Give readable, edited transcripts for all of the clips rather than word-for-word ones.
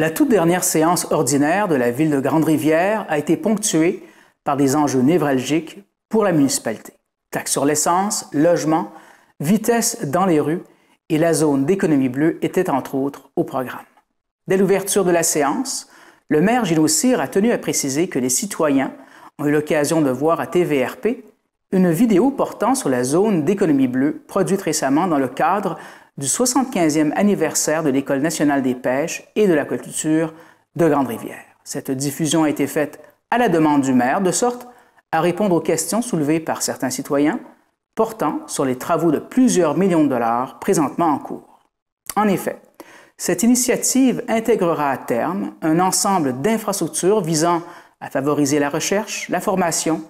La toute dernière séance ordinaire de la ville de Grande-Rivière a été ponctuée par des enjeux névralgiques pour la municipalité. Taxe sur l'essence, logement, vitesse dans les rues et la zone d'économie bleue étaient entre autres au programme. Dès l'ouverture de la séance, le maire Gino Cyr a tenu à préciser que les citoyens ont eu l'occasion de voir à TVRP une vidéo portant sur la zone d'économie bleue produite récemment dans le cadre du 75e anniversaire de l'École nationale des pêches et de l'aquaculture de Grande-Rivière. Cette diffusion a été faite à la demande du maire, de sorte à répondre aux questions soulevées par certains citoyens portant sur les travaux de plusieurs millions de dollars présentement en cours. En effet, cette initiative intégrera à terme un ensemble d'infrastructures visant à favoriser la recherche, la formation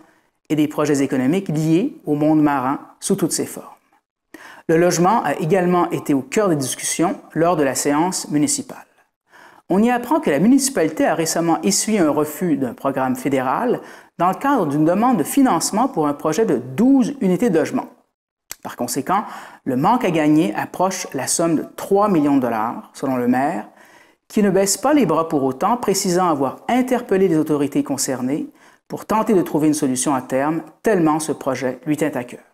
et des projets économiques liés au monde marin sous toutes ses formes. Le logement a également été au cœur des discussions lors de la séance municipale. On y apprend que la municipalité a récemment essuyé un refus d'un programme fédéral dans le cadre d'une demande de financement pour un projet de 12 unités de logement. Par conséquent, le manque à gagner approche la somme de 3 millions de dollars, selon le maire, qui ne baisse pas les bras pour autant, précisant avoir interpellé les autorités concernées pour tenter de trouver une solution à terme, tellement ce projet lui tient à cœur.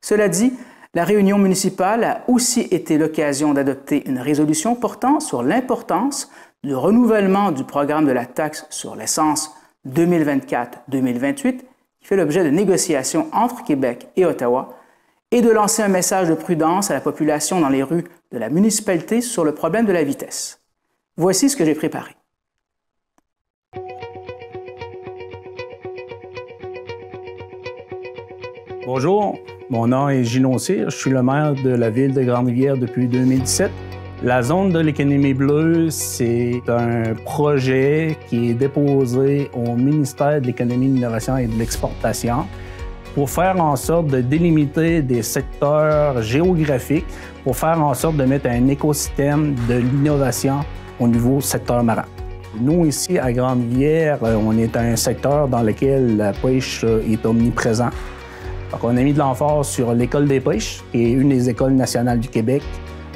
Cela dit, la réunion municipale a aussi été l'occasion d'adopter une résolution portant sur l'importance du renouvellement du programme de la taxe sur l'essence 2024-2028, qui fait l'objet de négociations entre Québec et Ottawa, et de lancer un message de prudence à la population dans les rues de la municipalité sur le problème de la vitesse. Voici ce que j'ai préparé. Bonjour, mon nom est Gino Cyr, je suis le maire de la ville de Grande-Rivière depuis 2017. La zone de l'économie bleue, c'est un projet qui est déposé au ministère de l'Économie, de l'Innovation et de l'Exportation pour faire en sorte de délimiter des secteurs géographiques, pour faire en sorte de mettre un écosystème de l'innovation au niveau secteur marin. Nous, ici, à Grande-Rivière, on est un secteur dans lequel la pêche est omniprésente. Donc, on a mis de l'emphase sur l'École des pêches, qui est une des écoles nationales du Québec,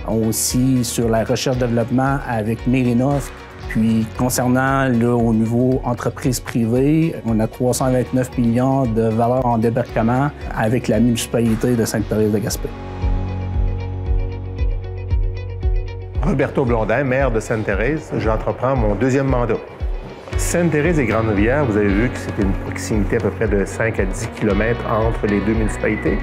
aussi sur la recherche-développement avec Mérinov. Puis, concernant au niveau entreprise privée, on a 329 millions de valeur en débarquement avec la municipalité de Sainte-Thérèse-de-Gaspé. Roberto Blondin, maire de Sainte-Thérèse, j'entreprends mon deuxième mandat. Sainte-Thérèse et Grande-Rivière, vous avez vu que c'était une proximité à peu près de 5 à 10 km entre les deux municipalités.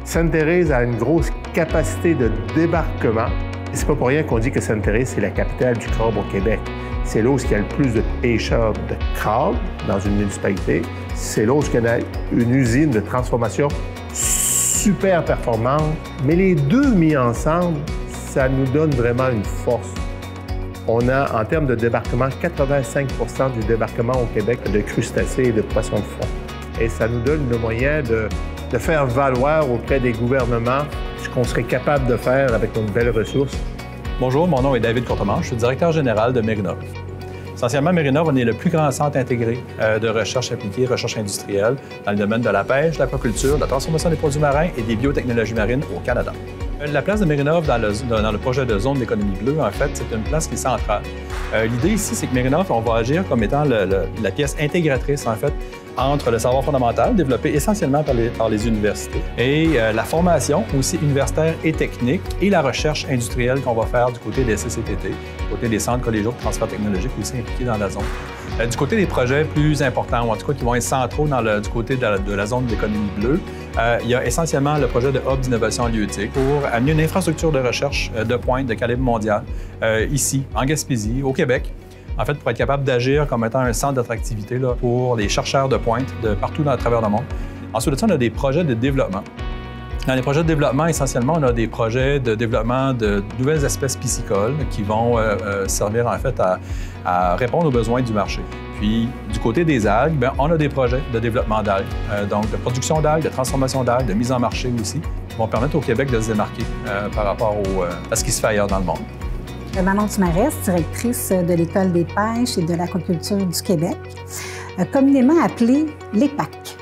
Sainte-Thérèse a une grosse capacité de débarquement. Et c'est pas pour rien qu'on dit que Sainte-Thérèse, c'est la capitale du crabe au Québec. C'est là où il y a le plus de pêcheurs de crabe dans une municipalité. C'est là où il y a une usine de transformation super performante. Mais les deux mis ensemble, ça nous donne vraiment une force. On a, en termes de débarquement, 85 du débarquement au Québec de crustacés et de poissons de fond. Et ça nous donne le moyen de faire valoir auprès des gouvernements ce qu'on serait capable de faire avec nos belles ressources. Bonjour, mon nom est David Courtemanche, je suis directeur général de Mérinov. Essentiellement, Mérinov, on est le plus grand centre intégré de recherche appliquée, recherche industrielle dans le domaine de la pêche, de l'aquaculture, de la transformation des produits marins et des biotechnologies marines au Canada. La place de Mérinov dans le projet de zone d'économie bleue, en fait, c'est une place qui est centrale. L'idée ici, c'est que Mérinov, on va agir comme étant la pièce intégratrice, en fait, entre le savoir fondamental, développé essentiellement par les universités, et la formation, aussi universitaire et technique, et la recherche industrielle qu'on va faire du côté des CCTT, du côté des centres collégiaux de transfert technologique aussi impliqués dans la zone. Du côté des projets plus importants, ou en tout cas qui vont être centraux du côté de la zone d'économie bleue, il y a essentiellement le projet de hub d'innovation halieutique pour amener une infrastructure de recherche de pointe de calibre mondial ici, en Gaspésie, au Québec, en fait, pour être capable d'agir comme étant un centre d'attractivité pour les chercheurs de pointe de partout à travers le monde. Ensuite de ça, on a des projets de développement. Dans les projets de développement, essentiellement, on a des projets de développement de nouvelles espèces piscicoles qui vont servir en fait à répondre aux besoins du marché. Puis, du côté des algues, bien, on a des projets de développement d'algues, donc de production d'algues, de transformation d'algues, de mise en marché aussi, qui vont permettre au Québec de se démarquer par rapport à ce qui se fait ailleurs dans le monde. Manon Tumarès, directrice de l'École des pêches et de l'aquaculture du Québec, communément appelée l'EPAC.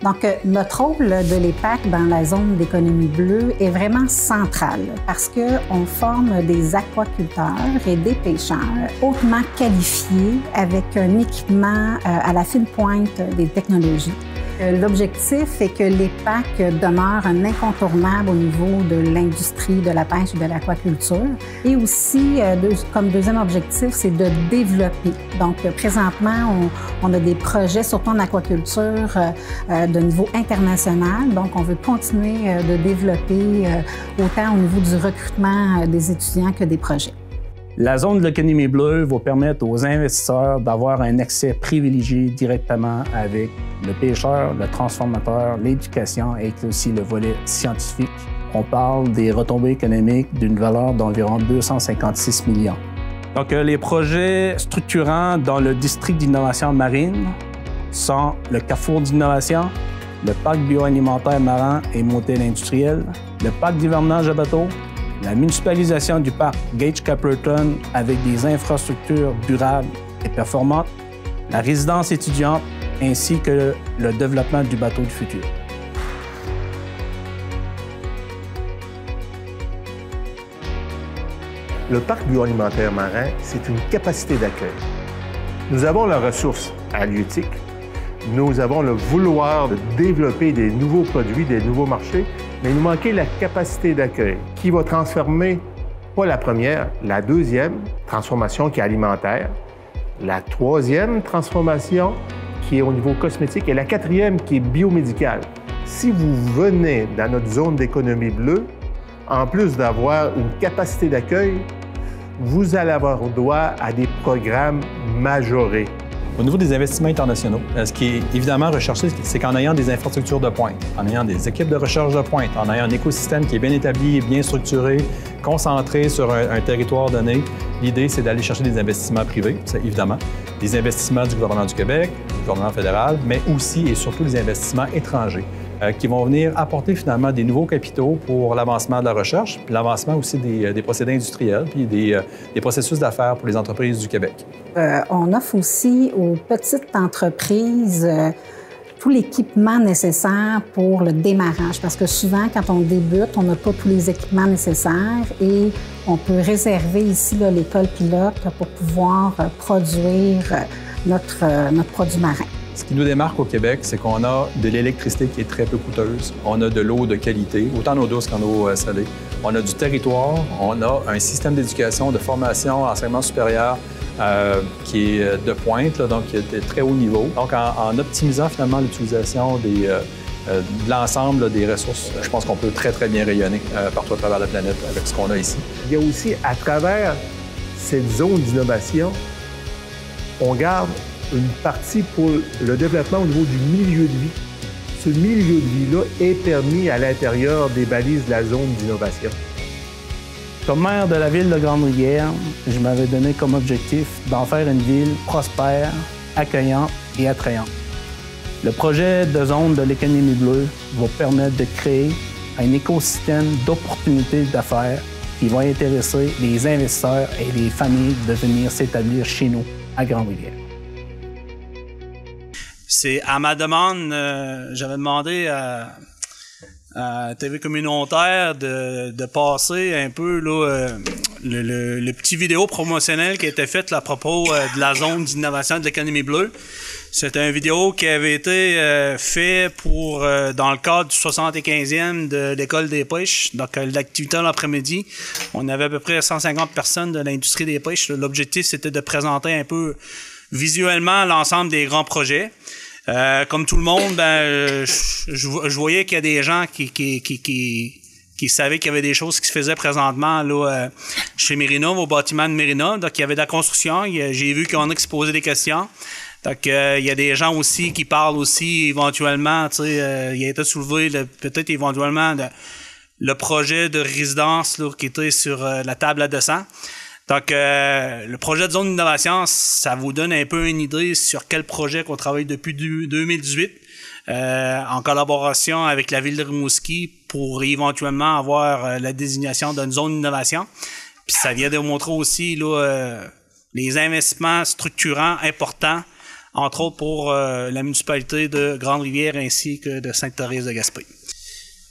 Donc, notre rôle de l'EPAC dans la zone d'économie bleue est vraiment central parce qu'on forme des aquaculteurs et des pêcheurs hautement qualifiés avec un équipement à la fine pointe des technologies. L'objectif est que l'EPAC demeure un incontournable au niveau de l'industrie de la pêche et de l'aquaculture. Et aussi, comme deuxième objectif, c'est de développer. Donc, présentement, on a des projets, surtout en aquaculture, de niveau international. Donc, on veut continuer de développer autant au niveau du recrutement des étudiants que des projets. La zone de l'économie bleue va permettre aux investisseurs d'avoir un accès privilégié directement avec le pêcheur, le transformateur, l'éducation et aussi le volet scientifique. On parle des retombées économiques d'une valeur d'environ 256 millions. Donc, les projets structurants dans le district d'innovation marine sont le Carrefour d'innovation, le parc bioalimentaire marin et motel industriel, le parc d'hivernage à bateau, la municipalisation du parc Gage-Capleton avec des infrastructures durables et performantes, la résidence étudiante ainsi que le développement du bateau du futur. Le parc bioalimentaire marin, c'est une capacité d'accueil. Nous avons la ressource halieutique, nous avons le vouloir de développer des nouveaux produits, des nouveaux marchés, mais il nous manquait la capacité d'accueil qui va transformer, pas la première, la deuxième transformation qui est alimentaire, la troisième transformation qui est au niveau cosmétique et la quatrième qui est biomédicale. Si vous venez dans notre zone d'économie bleue, en plus d'avoir une capacité d'accueil, vous allez avoir droit à des programmes majorés. Au niveau des investissements internationaux, ce qui est évidemment recherché, c'est qu'en ayant des infrastructures de pointe, en ayant des équipes de recherche de pointe, en ayant un écosystème qui est bien établi, bien structuré, concentré sur un territoire donné, l'idée, c'est d'aller chercher des investissements privés, c'est évidemment, des investissements du gouvernement du Québec, du gouvernement fédéral, mais aussi et surtout des investissements étrangers qui vont venir apporter finalement des nouveaux capitaux pour l'avancement de la recherche, puis l'avancement aussi des procédés industriels, puis des processus d'affaires pour les entreprises du Québec. On offre aussi aux petites entreprises tout l'équipement nécessaire pour le démarrage, parce que souvent, quand on débute, on n'a pas tous les équipements nécessaires et on peut réserver ici l'école pilote pour pouvoir produire notre produit marin. Ce qui nous démarque au Québec, c'est qu'on a de l'électricité qui est très peu coûteuse. On a de l'eau de qualité, autant en eau douce qu'en eau salée. On a du territoire, on a un système d'éducation, de formation, enseignement supérieur qui est de pointe, là, donc qui est de très haut niveau. Donc, en optimisant finalement l'utilisation de l'ensemble des ressources, je pense qu'on peut très, très bien rayonner partout à travers la planète avec ce qu'on a ici. Il y a aussi, à travers cette zone d'innovation, on garde une partie pour le développement au niveau du milieu de vie. Ce milieu de vie-là est permis à l'intérieur des balises de la zone d'innovation. Comme maire de la ville de Grande-Rivière, je m'avais donné comme objectif d'en faire une ville prospère, accueillante et attrayante. Le projet de zone de l'économie bleue va permettre de créer un écosystème d'opportunités d'affaires qui va intéresser les investisseurs et les familles de venir s'établir chez nous à Grande-Rivière. C'est à ma demande, j'avais demandé à TV communautaire de passer un peu là, le petit vidéo promotionnel qui a été fait là, à propos de la zone d'innovation de l'économie bleue. C'était une vidéo qui avait été fait pour dans le cadre du 75e de l'école des pêches, donc l'activité l'après-midi. On avait à peu près 150 personnes de l'industrie des pêches. L'objectif, c'était de présenter un peu visuellement l'ensemble des grands projets. Comme tout le monde, je voyais qu'il y a des gens qui savaient qu'il y avait des choses qui se faisaient présentement là, chez Mérinov, au bâtiment de Mérinov. Donc, il y avait de la construction. J'ai vu qu'il y en a qui se posaient des questions. Donc, il y a des gens aussi qui parlent aussi éventuellement, tu sais, il a été soulevé peut-être éventuellement le projet de résidence là, qui était sur la table à 200. Donc, le projet de zone d'innovation, ça vous donne un peu une idée sur quel projet qu'on travaille depuis 2018 en collaboration avec la ville de Rimouski pour éventuellement avoir la désignation d'une zone d'innovation. Puis ça vient de montrer aussi là, les investissements structurants importants entre autres pour la municipalité de Grande-Rivière ainsi que de Sainte-Thérèse-de-Gaspé.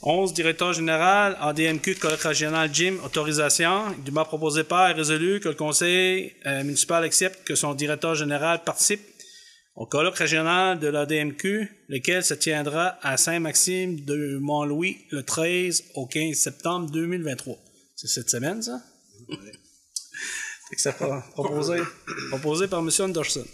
11. Directeur général, ADMQ, colloque régional Jim, autorisation. Dûment proposé par et résolu que le conseil municipal accepte que son directeur général participe au colloque régional de l'ADMQ, lequel se tiendra à Saint-Maxime de Mont-Louis le 13 au 15 septembre 2023. C'est cette semaine, ça? Oui. C'est que ça proposé par M. Anderson.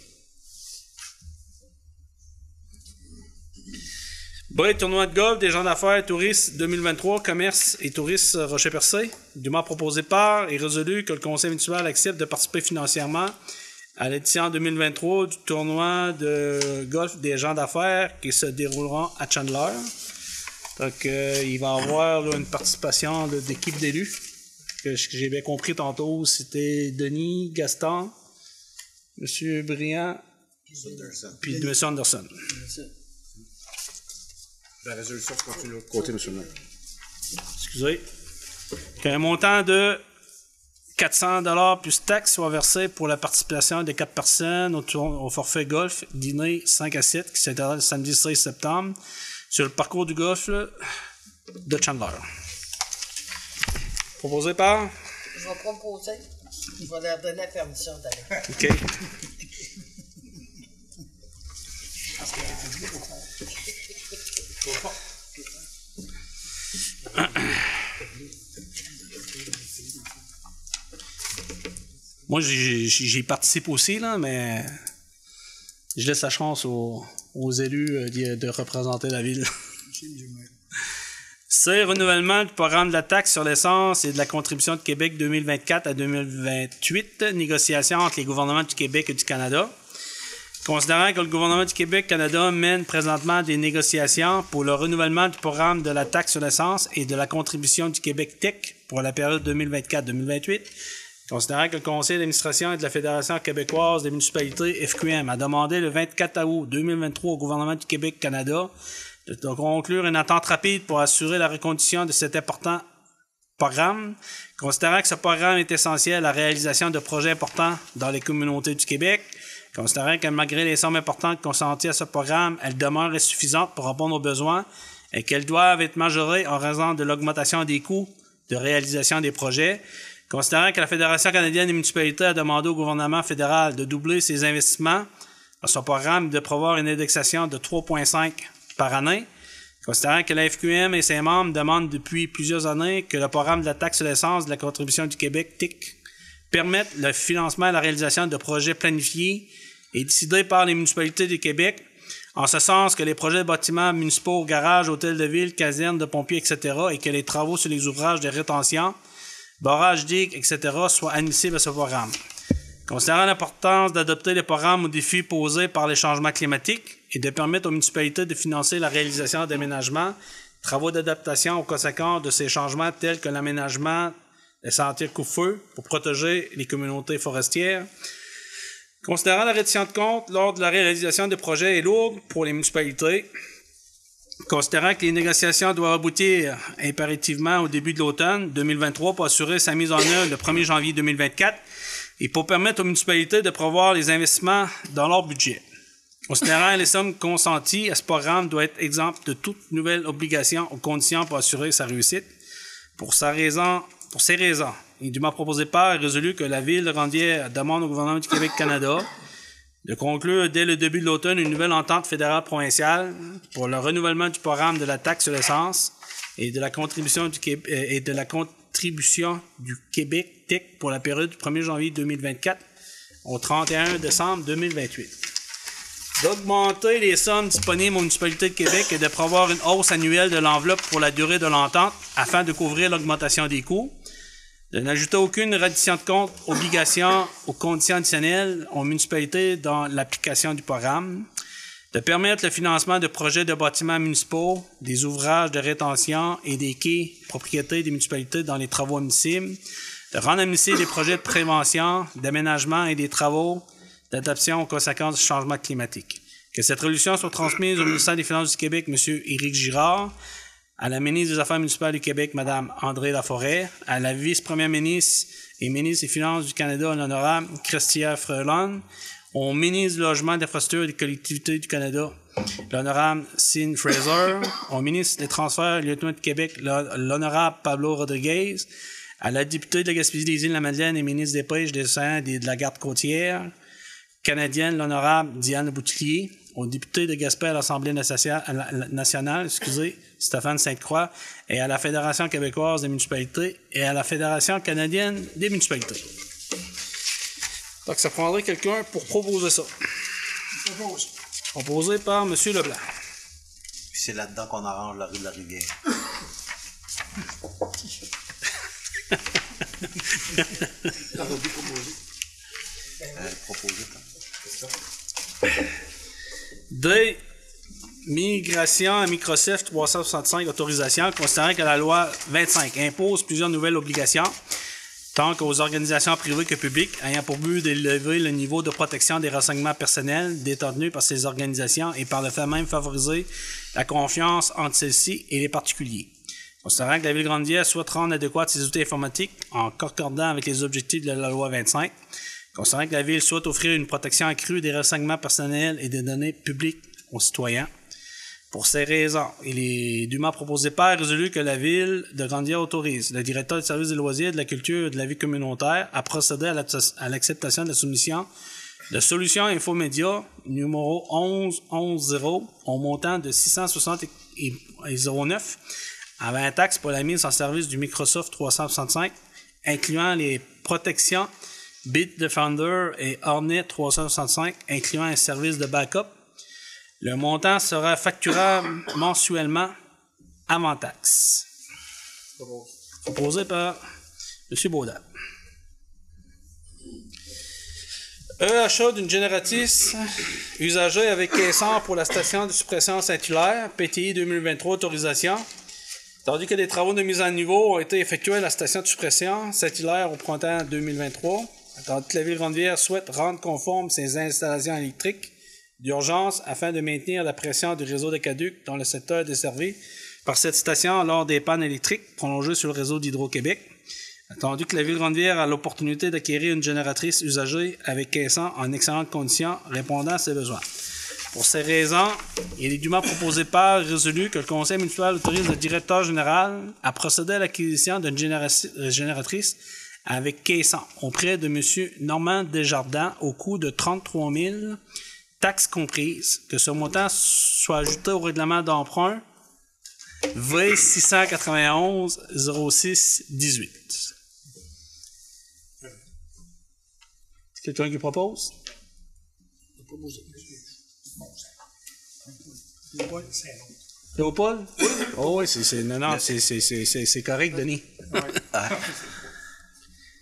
Bref, tournoi de golf des gens d'affaires touristes 2023, commerce et touristes Rocher-Percé. Dûment proposé par et résolu que le conseil municipal accepte de participer financièrement à l'édition 2023 du tournoi de golf des gens d'affaires qui se déroulera à Chandler. Donc, il va y avoir là, une participation d'équipe d'élus. Que j'ai bien compris tantôt, c'était Denis, Gaston, M. Briand, puis M. Anderson. La résolution continue de l'autre côté, M. le maire. Excusez. Qu'un montant de 400$ plus taxes soit versé pour la participation des 4 personnes au forfait golf, dîner 5 à 7, qui s'étendra le samedi 16 septembre, sur le parcours du golf de Chandler. Proposé par? Je vais proposer. Je vais leur donner la permission d'aller. OK. Moi, j'y participe aussi, là, mais je laisse la chance aux élus de représenter la ville. C'est renouvellement du programme de la taxe sur l'essence et de la contribution de Québec 2024 à 2028, négociation entre les gouvernements du Québec et du Canada. Considérant que le gouvernement du Québec-Canada mène présentement des négociations pour le renouvellement du programme de la taxe sur l'essence et de la contribution du Québec Tech pour la période 2024-2028, considérant que le Conseil d'administration et de la Fédération québécoise des municipalités FQM a demandé le 24 août 2023 au gouvernement du Québec-Canada de conclure une attente rapide pour assurer la reconduction de cet important programme, considérant que ce programme est essentiel à la réalisation de projets importants dans les communautés du Québec, considérant que malgré les sommes importantes consenties à ce programme, elles demeurent insuffisantes pour répondre aux besoins et qu'elles doivent être majorées en raison de l'augmentation des coûts de réalisation des projets, considérant que la Fédération canadienne des municipalités a demandé au gouvernement fédéral de doubler ses investissements dans son programme et de prévoir une indexation de 3,5 par année, considérant que la FQM et ses membres demandent depuis plusieurs années que le programme de la taxe sur l'essence de la contribution du Québec TIC permette le financement et la réalisation de projets planifiés et décidés par les municipalités du Québec, en ce sens que les projets de bâtiments municipaux, garages, hôtels de ville, casernes de pompiers, etc., et que les travaux sur les ouvrages de rétention, barrages, digues, etc., soient admissibles à ce programme. Considérant l'importance d'adopter les programmes aux défis posés par les changements climatiques et de permettre aux municipalités de financer la réalisation d'aménagements, travaux d'adaptation aux conséquences de ces changements tels que l'aménagement des sentiers coupe-feu pour protéger les communautés forestières. Considérant la reddition de comptes lors de la réalisation des projets est lourde pour les municipalités, considérant que les négociations doivent aboutir impérativement au début de l'automne 2023 pour assurer sa mise en œuvre le 1er janvier 2024 et pour permettre aux municipalités de prévoir les investissements dans leur budget. Considérant les sommes consenties à ce programme doit être exempt de toute nouvelle obligation ou condition pour assurer sa réussite. Pour ces raisons, il est dûment proposé par et résolu que la Ville de Grande-Rivière demande au gouvernement du Québec-Canada de conclure dès le début de l'automne une nouvelle entente fédérale provinciale pour le renouvellement du programme de la taxe sur l'essence et de la contribution du Québec Tech pour la période du 1er janvier 2024 au 31 décembre 2028. D'augmenter les sommes disponibles aux municipalités de Québec et de prévoir une hausse annuelle de l'enveloppe pour la durée de l'entente afin de couvrir l'augmentation des coûts, de n'ajouter aucune reddition de compte, obligation ou conditions additionnelles aux municipalités dans l'application du programme, de permettre le financement de projets de bâtiments municipaux, des ouvrages de rétention et des quais propriétés des municipalités dans les travaux admissibles, de rendre admissibles des projets de prévention, d'aménagement et des travaux d'adaptation aux conséquences du changement climatique. Que cette résolution soit transmise au ministère des Finances du Québec, M. Éric Girard, à la ministre des Affaires municipales du Québec, Mme André Laforêt, à la vice-première ministre et ministre des Finances du Canada, l'honorable Chrystia Freeland, Au ministre du Logement, des Infrastructures et des Collectivités du Canada, l'honorable Sean Fraser. Au ministre des Transferts et Lieutenant de Québec, l'honorable Pablo Rodriguez. À la députée de la Gaspésie des Îles-de-la-Madeleine et ministre des Pêches, des Océans et de la Garde côtière canadienne, l'honorable Diane Boutillier. Au député de Gaspé à l'Assemblée nationale, Stéphane Sainte-Croix, et à la Fédération québécoise des municipalités et à la Fédération canadienne des municipalités. Donc, ça prendrait quelqu'un pour proposer ça. Proposé par M. Leblanc. Puis c'est là-dedans qu'on arrange la rue de la Rivière. D. Migration à Microsoft 365 autorisation, considérant que la loi 25 impose plusieurs nouvelles obligations, tant qu'aux organisations privées que publiques, ayant pour but d'élever le niveau de protection des renseignements personnels détenus par ces organisations et par le fait même favoriser la confiance entre celles-ci et les particuliers. Considérant que la Ville de Grande-Rivière souhaite rendre adéquates ses outils informatiques en concordant avec les objectifs de la loi 25, considérant que la Ville souhaite offrir une protection accrue des renseignements personnels et des données publiques aux citoyens. Pour ces raisons, il est dûment proposé par résolu que la Ville de Grande-Rivière autorise le directeur du service des loisirs, de la culture et de la vie communautaire à procéder à l'acceptation de la soumission de Solutions Infomédia numéro 1110 au montant de 660,09 avant taxe pour la mise en service du Microsoft 365, incluant les protections Bitdefender et Hornet 365, incluant un service de backup. Le montant sera facturable mensuellement avant taxe. Proposé par M. Baudin. Achat d'une génératrice usagée avec caisson pour la station de suppression Saint-Hilaire, PTI 2023, autorisation. Tandis que des travaux de mise à niveau ont été effectués à la station de suppression Saint-Hilaire au printemps 2023, tandis que la Ville de Grande-Rivière souhaite rendre conforme ses installations électriques d'urgence afin de maintenir la pression du réseau d'aqueduc dans le secteur desservi par cette station lors des pannes électriques prolongées sur le réseau d'Hydro-Québec, attendu que la Ville de Grande-Rivière a l'opportunité d'acquérir une génératrice usagée avec caisson en excellentes conditions répondant à ses besoins. Pour ces raisons, il est dûment proposé par résolu que le Conseil municipal autorise le directeur général à procéder à l'acquisition d'une génératrice avec caisson auprès de M. Normand Desjardins au coût de 33 000 taxes comprises, que ce montant soit ajouté au règlement d'emprunt V691-06-18. Quelqu'un qui propose? Léopold? Oh oui, c'est correct, Denis.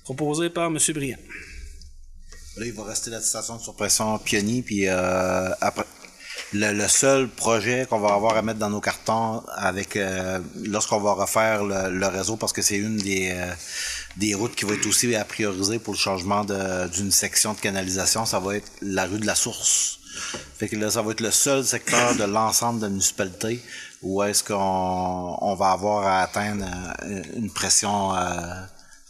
Proposé par M. Briand. Là, il va rester la station de surpression Pionnier, puis après, le seul projet qu'on va avoir à mettre dans nos cartons avec lorsqu'on va refaire le réseau, parce que c'est une des routes qui va être aussi à prioriser pour le changement d'une section de canalisation, ça va être la rue de la Source. Fait que là, ça va être le seul secteur de l'ensemble de la municipalité où est-ce qu'on va avoir à atteindre une pression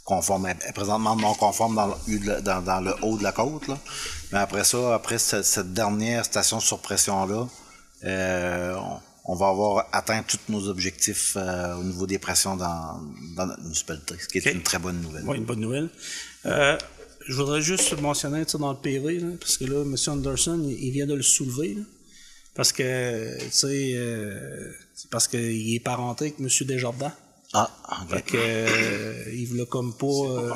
conforme, présentement non conforme dans le haut de la côte, là. Mais après ça, après cette dernière station sur pression-là, on va avoir atteint tous nos objectifs au niveau des pressions dans notre municipalité, ce qui est une très bonne nouvelle. Oui, une bonne nouvelle. Je voudrais juste mentionner dans le PV, là, parce que là, M. Anderson, il vient de le soulever, là, parce que, tu sais, c'est parce qu'il est parenté avec M. Desjardins. Ah, ok. Fait que, il voulait comme pas...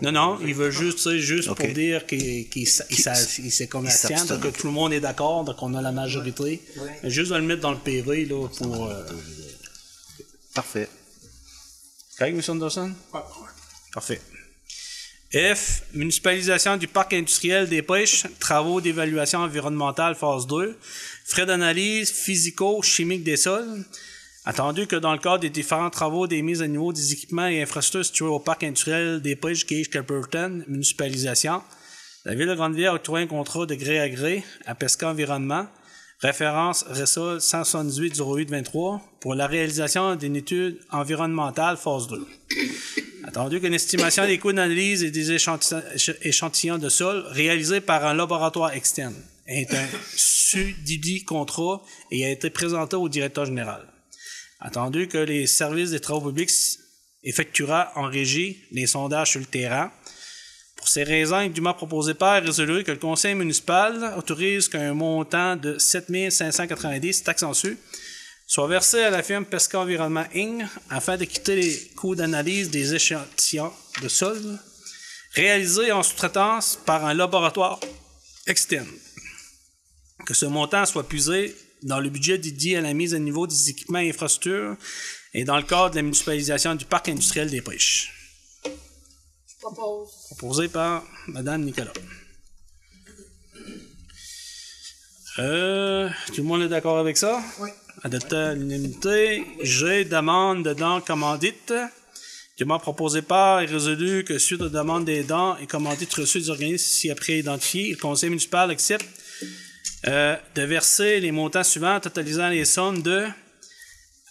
Non, il veut juste pour dire qu'il s'est comme la tienne, donc que tout le monde est d'accord, donc on a la majorité. Mais juste de le mettre dans le PV, là, pour... Parfait. Correct, M. Anderson? Parfait. F. Municipalisation du parc industriel des Pêches, travaux d'évaluation environnementale phase 2, frais d'analyse physico-chimique des sols. Attendu que dans le cadre des différents travaux des mises à niveau des équipements et infrastructures situés au parc industriel des Pêches Gage-Capleton, municipalisation, la Ville de Grande-Rivière a octroyé un contrat de gré à gré à Pesca Environnement, référence RESOL 178-08-23, pour la réalisation d'une étude environnementale phase 2. Attendu qu'une estimation des coûts d'analyse et des échantillons de sol réalisés par un laboratoire externe est un susdit contrat et a été présenté au directeur général. Attendu que les services des travaux publics effectuera en régie les sondages sur le terrain. Pour ces raisons, il est dûment proposé par résolu que le conseil municipal autorise qu'un montant de 7 590 taxes en su soit versé à la firme Pesca Environnement Inc. afin de quitter les coûts d'analyse des échantillons de sol réalisés en sous-traitance par un laboratoire externe. Que ce montant soit puisé dans le budget dédié à la mise à niveau des équipements et infrastructures et dans le cadre de la municipalisation du parc industriel des Pêches. Proposé par Mme Nicolas. Tout le monde est d'accord avec ça? Oui. Adopté à l'unanimité. J'ai demande de dons commandite. Dûment proposé par et résolu que suite aux demandes des dons et commandites reçues des organismes ci-après identifiés, le conseil municipal accepte de verser les montants suivants totalisant les sommes de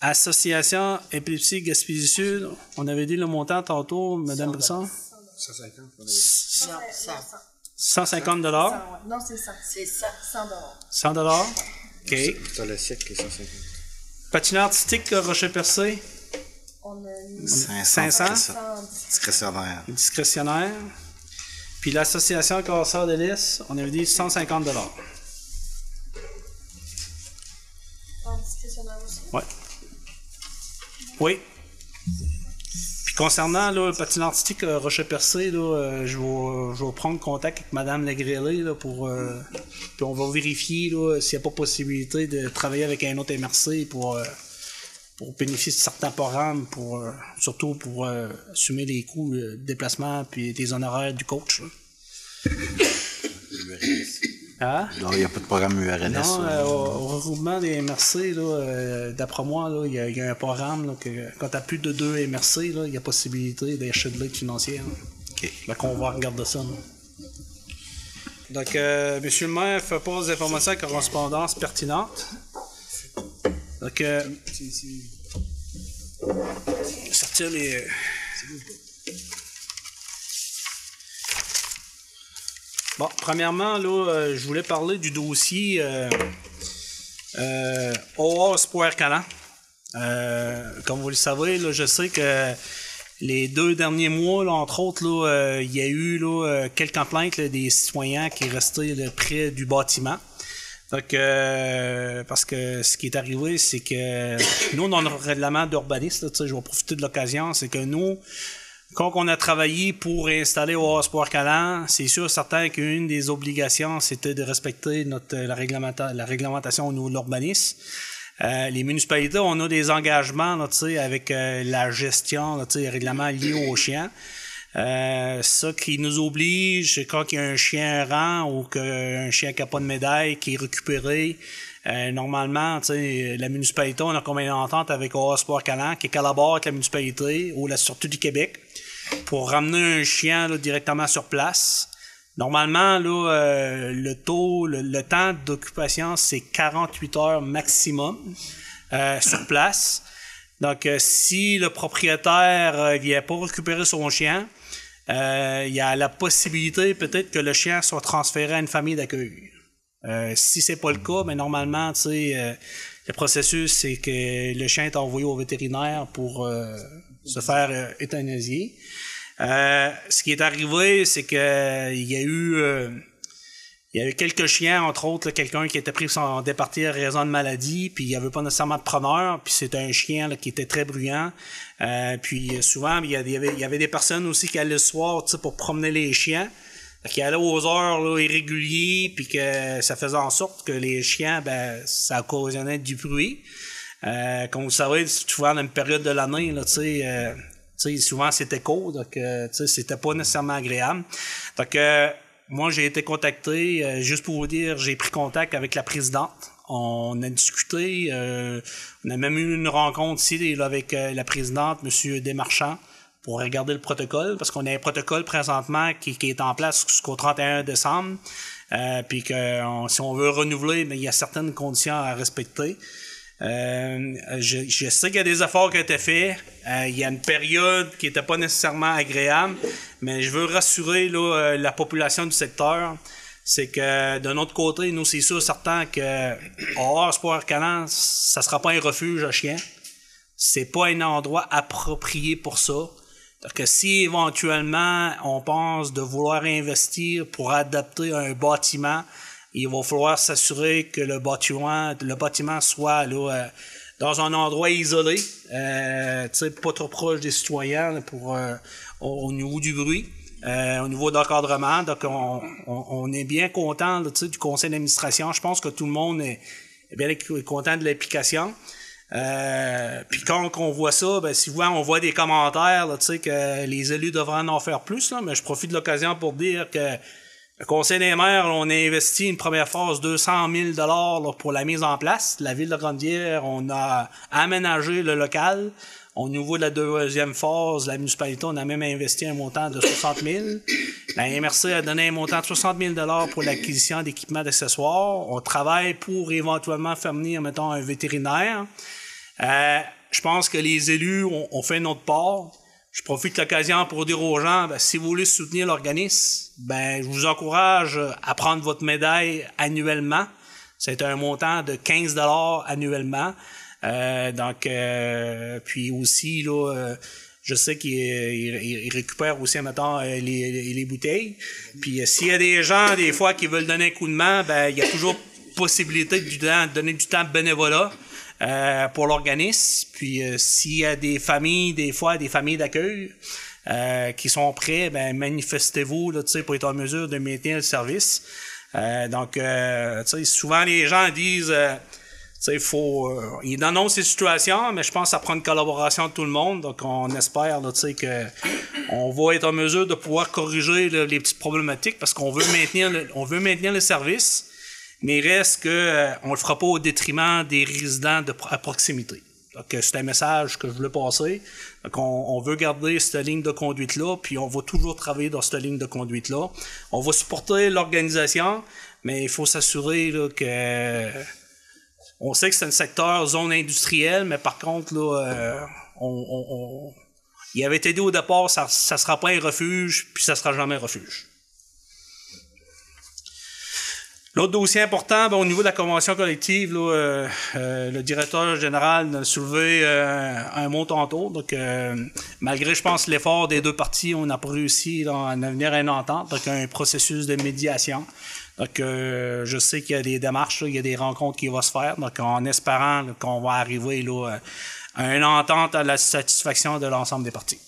Association Épilepsie Gaspésie Sud. On avait dit le montant tantôt, Mme Brisson? 150. 150 $. Non, c'est ça. C'est ça, 100 $. 100 $. OK. C'est le siècle qui est 150. Patinage artistique Rocher-Percé. On a mis 500. Discrétionnaire. Discrétionnaire. Puis l'association Casseur de lys, on avait dit 150 $. en discrétionnaire aussi. Ouais. Oui. Puis concernant là, le patinage artistique Rocher-Percé, je vais prendre contact avec Mme Legrélé là, pour puis on va vérifier là, s'il n'y a pas possibilité de travailler avec un autre MRC pour bénéficier de certains programmes, surtout pour assumer les coûts de déplacement puis des honoraires du coach. Hein? Non, il n'y a pas de programme URNS. Non, au regroupement des MRC, d'après moi, il y a un programme là, que quand tu as plus de 2 MRC, il y a possibilité d'acheter de l'aide financière. OK. Donc, on va regarder ça. Là. Donc, monsieur le maire fait pas des informations à correspondance pertinentes. Donc, sortir les... Bon, premièrement, là, je voulais parler du dossier OA Espoir Calan. Comme vous le savez, là, je sais que les 2 derniers mois, là, entre autres, là, il y a eu là, quelques plaintes là, des citoyens qui restaient là, près du bâtiment. Donc, parce que ce qui est arrivé, c'est que nous, dans notre règlement d'urbanisme, je vais profiter de l'occasion, c'est que nous, quand on a travaillé pour installer au Espoir Calan, c'est sûr certain qu'une des obligations, c'était de respecter la réglementation au niveau de l'urbanisme. Les municipalités, on a des engagements là, avec la gestion, là, les règlements liés aux chiens. Ça qui nous oblige, quand il y a un chien errant ou qu'un chien qui n'a pas de médaille qui est récupéré, normalement, la municipalité, on a comme une entente avec OA Espoir Calan qui collabore avec la municipalité ou la Sûreté du Québec pour ramener un chien là, directement sur place. Normalement, là, le temps d'occupation, c'est 48 heures maximum sur place. Donc, si le propriétaire il n'a pas récupéré son chien, il y a la possibilité peut-être que le chien soit transféré à une famille d'accueil. Si c'est pas le cas, mais normalement, le processus, c'est que le chien est envoyé au vétérinaire pour se faire euthanasier. Ce qui est arrivé, c'est que il y a eu quelques chiens, entre autres, là, quelqu'un qui était pris son départi à raison de maladie, puis il n'y avait pas nécessairement de preneur, puis c'était un chien là, qui était très bruyant. Puis souvent, il y avait des personnes aussi qui allaient le soir pour promener les chiens, qui allaient aux heures là, irrégulières, puis que ça faisait en sorte que les chiens, ça occasionnait du bruit. Comme vous savez, souvent dans une période de l'année, là, souvent c'était court, donc c'était pas nécessairement agréable. Donc moi j'ai été contacté, juste pour vous dire, j'ai pris contact avec la présidente. On a discuté, on a même eu une rencontre ici là, avec la présidente, M. Desmarchands, pour regarder le protocole, parce qu'on a un protocole présentement qui est en place jusqu'au 31 décembre, puis que si on veut renouveler, mais il y a certaines conditions à respecter. Je sais qu'il y a des efforts qui ont été faits. Il y a une période qui n'était pas nécessairement agréable, mais je veux rassurer là, la population du secteur. C'est que de notre côté, nous, c'est sûr certain que hors Sport Arcanan, ça sera pas un refuge à chiens. C'est pas un endroit approprié pour ça. Donc, si éventuellement on pense de vouloir investir pour adapter un bâtiment, il va falloir s'assurer que le bâtiment soit là, dans un endroit isolé, pas trop proche des citoyens là, pour au niveau du bruit. Au niveau d'encadrement, donc on est bien content là, du conseil d'administration. Je pense que tout le monde est bien content de l'application. Puis quand on voit ça, ben souvent on voit des commentaires là, que les élus devraient en faire plus, là, mais je profite de l'occasion pour dire que le conseil des maires, on a investi une première phase 200 000 $ pour la mise en place. La ville de Grande-Rivière, on a aménagé le local. Au niveau de la deuxième phase, la municipalité, on a même investi un montant de 60 000. La MRC a donné un montant de 60 000 $ pour l'acquisition d'équipements d'accessoires. On travaille pour éventuellement faire venir, mettons, un vétérinaire. Je pense que les élus ont fait notre part. Je profite de l'occasion pour dire aux gens, ben, si vous voulez soutenir l'organisme, ben, je vous encourage à prendre votre médaille annuellement. C'est un montant de 15 $ annuellement. Puis aussi, là, je sais qu'il récupère aussi, mettons, les bouteilles. Puis s'il y a des gens, des fois, qui veulent donner un coup de main, ben, il y a toujours possibilité de donner du temps de bénévolat. Pour l'organisme. Puis s'il y a des familles, des fois des familles d'accueil qui sont prêts, ben manifestez-vous là, pour être en mesure de maintenir le service. Souvent les gens disent ils dénoncent ces situations, mais je pense que ça prend une collaboration de tout le monde. Donc on espère là, que on va être en mesure de pouvoir corriger là, les petites problématiques parce qu'on veut maintenir le service. Mais il reste qu'on ne le fera pas au détriment des résidents à proximité. Donc, c'est un message que je voulais passer. Donc, on veut garder cette ligne de conduite-là, puis on va toujours travailler dans cette ligne de conduite-là. On va supporter l'organisation, mais il faut s'assurer là, que... On sait que c'est un secteur zone industrielle, mais par contre, là, il avait été dit au départ, ça ne sera pas un refuge, puis ça ne sera jamais un refuge. L'autre dossier important, ben, au niveau de la convention collective, là, le directeur général a soulevé un mot tantôt. Donc, malgré, je pense, l'effort des deux parties, on n'a pas réussi là, à venir à une entente. Donc, un processus de médiation. Donc, je sais qu'il y a des démarches, là, il y a des rencontres qui vont se faire. Donc, en espérant là, qu'on va arriver là, à une entente à la satisfaction de l'ensemble des parties.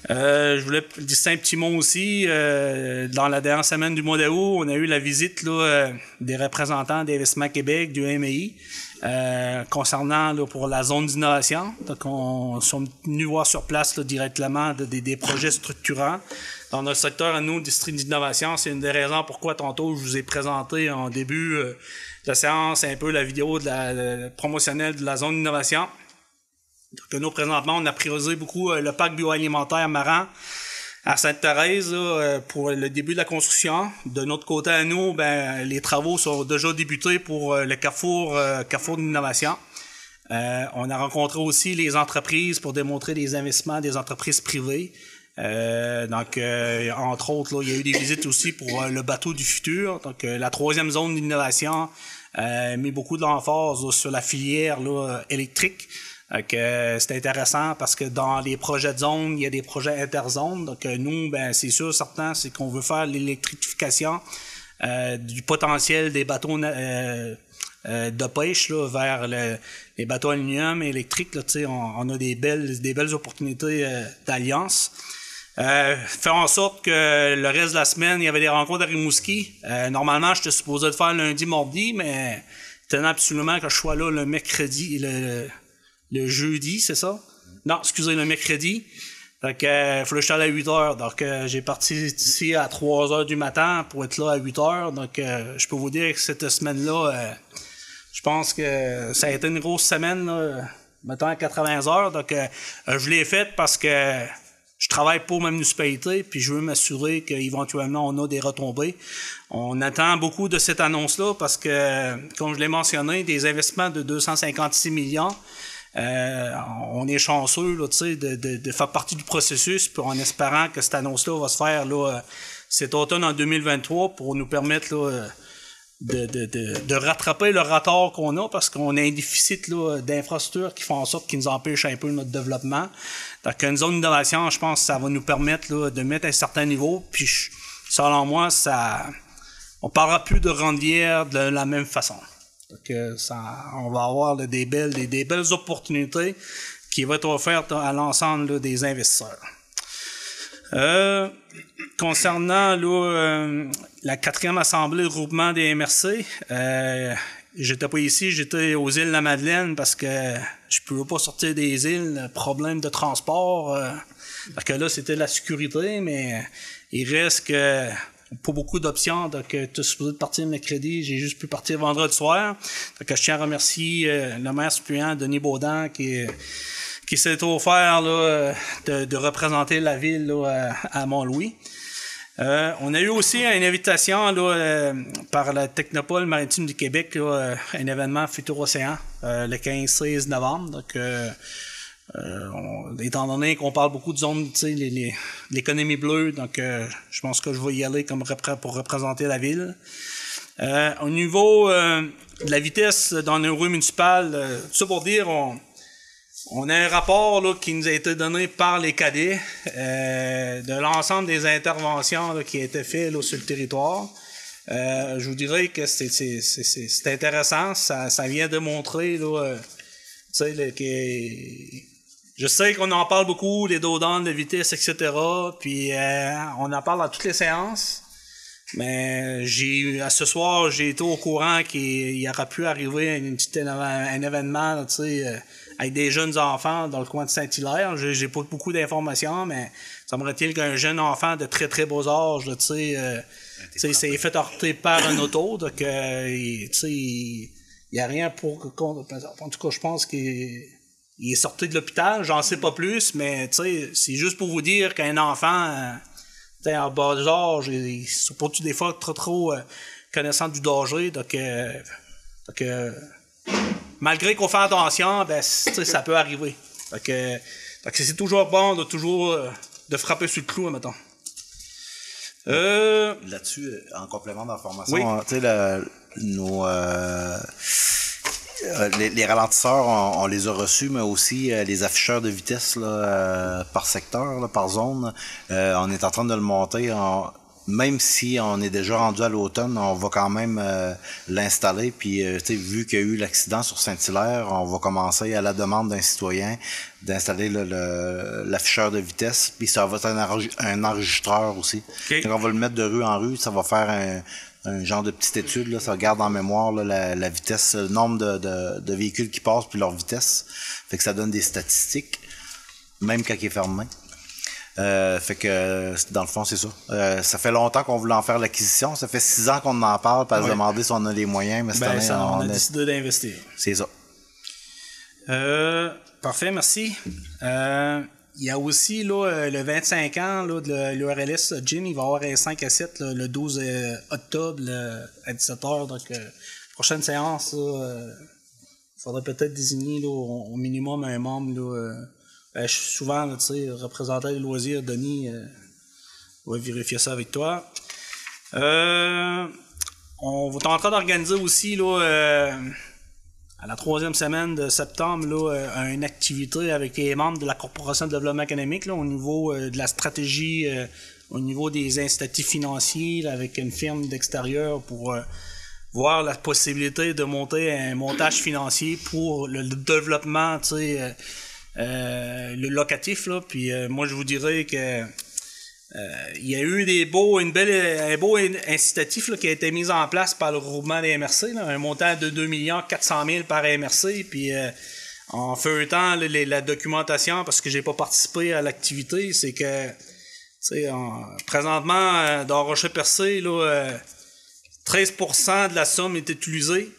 Je voulais dire un petit mot aussi. Dans la dernière semaine du mois d'août, on a eu la visite là, des représentants d'Investissement Québec, du MAI, concernant là, pour la zone d'innovation. Donc, on sont venus voir sur place là, directement des projets structurants. Dans notre secteur à nous, district d'innovation, c'est une des raisons pourquoi tantôt je vous ai présenté en début de la séance un peu la vidéo de la promotionnelle de la zone d'innovation. Donc, nous, présentement, on a priorisé beaucoup le parc bioalimentaire Maran à Sainte-Thérèse pour le début de la construction. De notre côté à nous, ben, les travaux sont déjà débutés pour le carrefour d'innovation. On a rencontré aussi les entreprises pour démontrer les investissements des entreprises privées. Entre autres, là, il y a eu des visites aussi pour le bateau du futur. Donc, la troisième zone d'innovation a mis beaucoup de l'emphase sur la filière là, électrique. C'est intéressant parce que dans les projets de zone, il y a des projets interzones. Donc, nous, ben, c'est sûr, certain, c'est qu'on veut faire l'électrification du potentiel des bateaux de pêche là, vers les bateaux aluminium électriques. Là, on a des belles opportunités d'alliance. Faire en sorte que le reste de la semaine, il y avait des rencontres à Rimouski. Normalement, j'étais supposé le faire lundi, mardi, mais tenant absolument que je sois là le mercredi, le jeudi, c'est ça? Non, excusez, le mercredi. Donc, il fallait que je sois à 8 heures. Donc, j'ai parti ici à 3 heures du matin pour être là à 8 heures. Donc, je peux vous dire que cette semaine-là, je pense que ça a été une grosse semaine, là, mettons à 80 heures. Donc, je l'ai faite parce que je travaille pour ma municipalité, puis je veux m'assurer qu'éventuellement on a des retombées. On attend beaucoup de cette annonce-là parce que, comme je l'ai mentionné, des investissements de 256 millions, on est chanceux là, de faire partie du processus, puis en espérant que cette annonce-là va se faire là, cet automne en 2023 pour nous permettre là, de rattraper le retard qu'on a parce qu'on a un déficit là, d'infrastructures qui font en sorte qu'ils nous empêchent un peu notre développement. Donc, une zone d'innovation, je pense que ça va nous permettre là, de mettre un certain niveau. Puis, selon moi, on parlera plus de Grande-Rivière de la même façon. Donc, on va avoir là, des belles opportunités qui vont être offertes à l'ensemble là, des investisseurs. Concernant là, la 4e assemblée de groupement des MRC, j'étais pas ici, j'étais aux îles de la Madeleine parce que je pouvais pas sortir des îles, problème de transport. Parce que là, c'était la sécurité, mais il reste que pas beaucoup d'options. Donc, tu es supposé partir mercredi, j'ai juste pu partir vendredi soir. Donc, je tiens à remercier le maire suppléant Denis Baudin qui s'est offert là, de représenter la ville là, à Mont-Louis. On a eu aussi une invitation là, par la Technopole maritime du Québec, là, un événement Futur Océan, le 15-16 novembre. Donc, étant donné qu'on parle beaucoup de zones, l'économie bleue, donc je pense que je vais y aller comme pour représenter la ville. Au niveau de la vitesse dans nos rues municipales, tout ça pour dire, on a un rapport là, qui nous a été donné par les cadets de l'ensemble des interventions là, qui a été faites là, sur le territoire. Je vous dirais que c'est intéressant. Ça vient démontrer là, que je sais qu'on en parle beaucoup, les dos d'âne, de vitesse, etc. Puis on en parle dans toutes les séances. Mais à ce soir, j'ai été au courant qu'il aurait pu arriver un événement, tu sais, avec des jeunes enfants dans le coin de Saint-Hilaire. J'ai pas beaucoup d'informations, mais semblerait-il qu'un jeune enfant de très très beau âge, tu sais, s'est fait heurter par un auto, donc tu sais, il y a rien pour en tout cas, je pense qu'il est sorti de l'hôpital, j'en sais pas plus, mais tu sais, c'est juste pour vous dire qu'un enfant en bas d'âge, ils sont pas des fois trop connaissants du danger, donc malgré qu'on fait attention, ben ça peut arriver. Donc c'est toujours bon de frapper sur le clou, mettons. Là-dessus, en complément d'information, oui. Tu sais, les ralentisseurs, on les a reçus, mais aussi les afficheurs de vitesse là, par secteur, là, par zone. On est en train de le monter. Même si on est déjà rendu à l'automne, on va quand même l'installer. Puis, vu qu'il y a eu l'accident sur Saint-Hilaire, on va commencer à la demande d'un citoyen d'installer l'afficheur de vitesse. Puis ça va être un enregistreur aussi. Okay. Donc, on va le mettre de rue en rue. Ça va faire un genre de petite étude. Là, ça garde en mémoire là, la vitesse, le nombre de véhicules qui passent puis leur vitesse. Fait que ça donne des statistiques, même quand il est fermé. Fait que dans le fond c'est ça. Ça fait longtemps qu'on voulait en faire l'acquisition. Ça fait 6 ans qu'on en parle pour se demander si on a les moyens, mais cette année on a décidé d'investir. C'est ça. Parfait, merci. Il y a aussi là, le 25 ans là, de l'URLS Gym, il va y avoir un 5 à 7 là, le 12 octobre à 17h. Donc, prochaine séance, il faudrait peut-être désigner là, au minimum un membre. Là, je suis souvent, tu sais, représentant des loisirs, Denis va vérifier ça avec toi. On va en train d'organiser aussi là, à la 3e semaine de septembre là, une activité avec les membres de la Corporation de développement économique là, au niveau de la stratégie, au niveau des incitatifs financiers là, avec une firme d'extérieur pour voir la possibilité de monter un montage financier pour le développement, tu sais, le locatif là. Puis moi je vous dirais que il y a eu un beau incitatif là, qui a été mis en place par le groupement des MRC, là, un montant de 2 400 000 par MRC. Puis en feuilletant la documentation, parce que j'ai pas participé à l'activité, c'est que présentement dans Rocher-Percé, 13% de la somme est utilisée.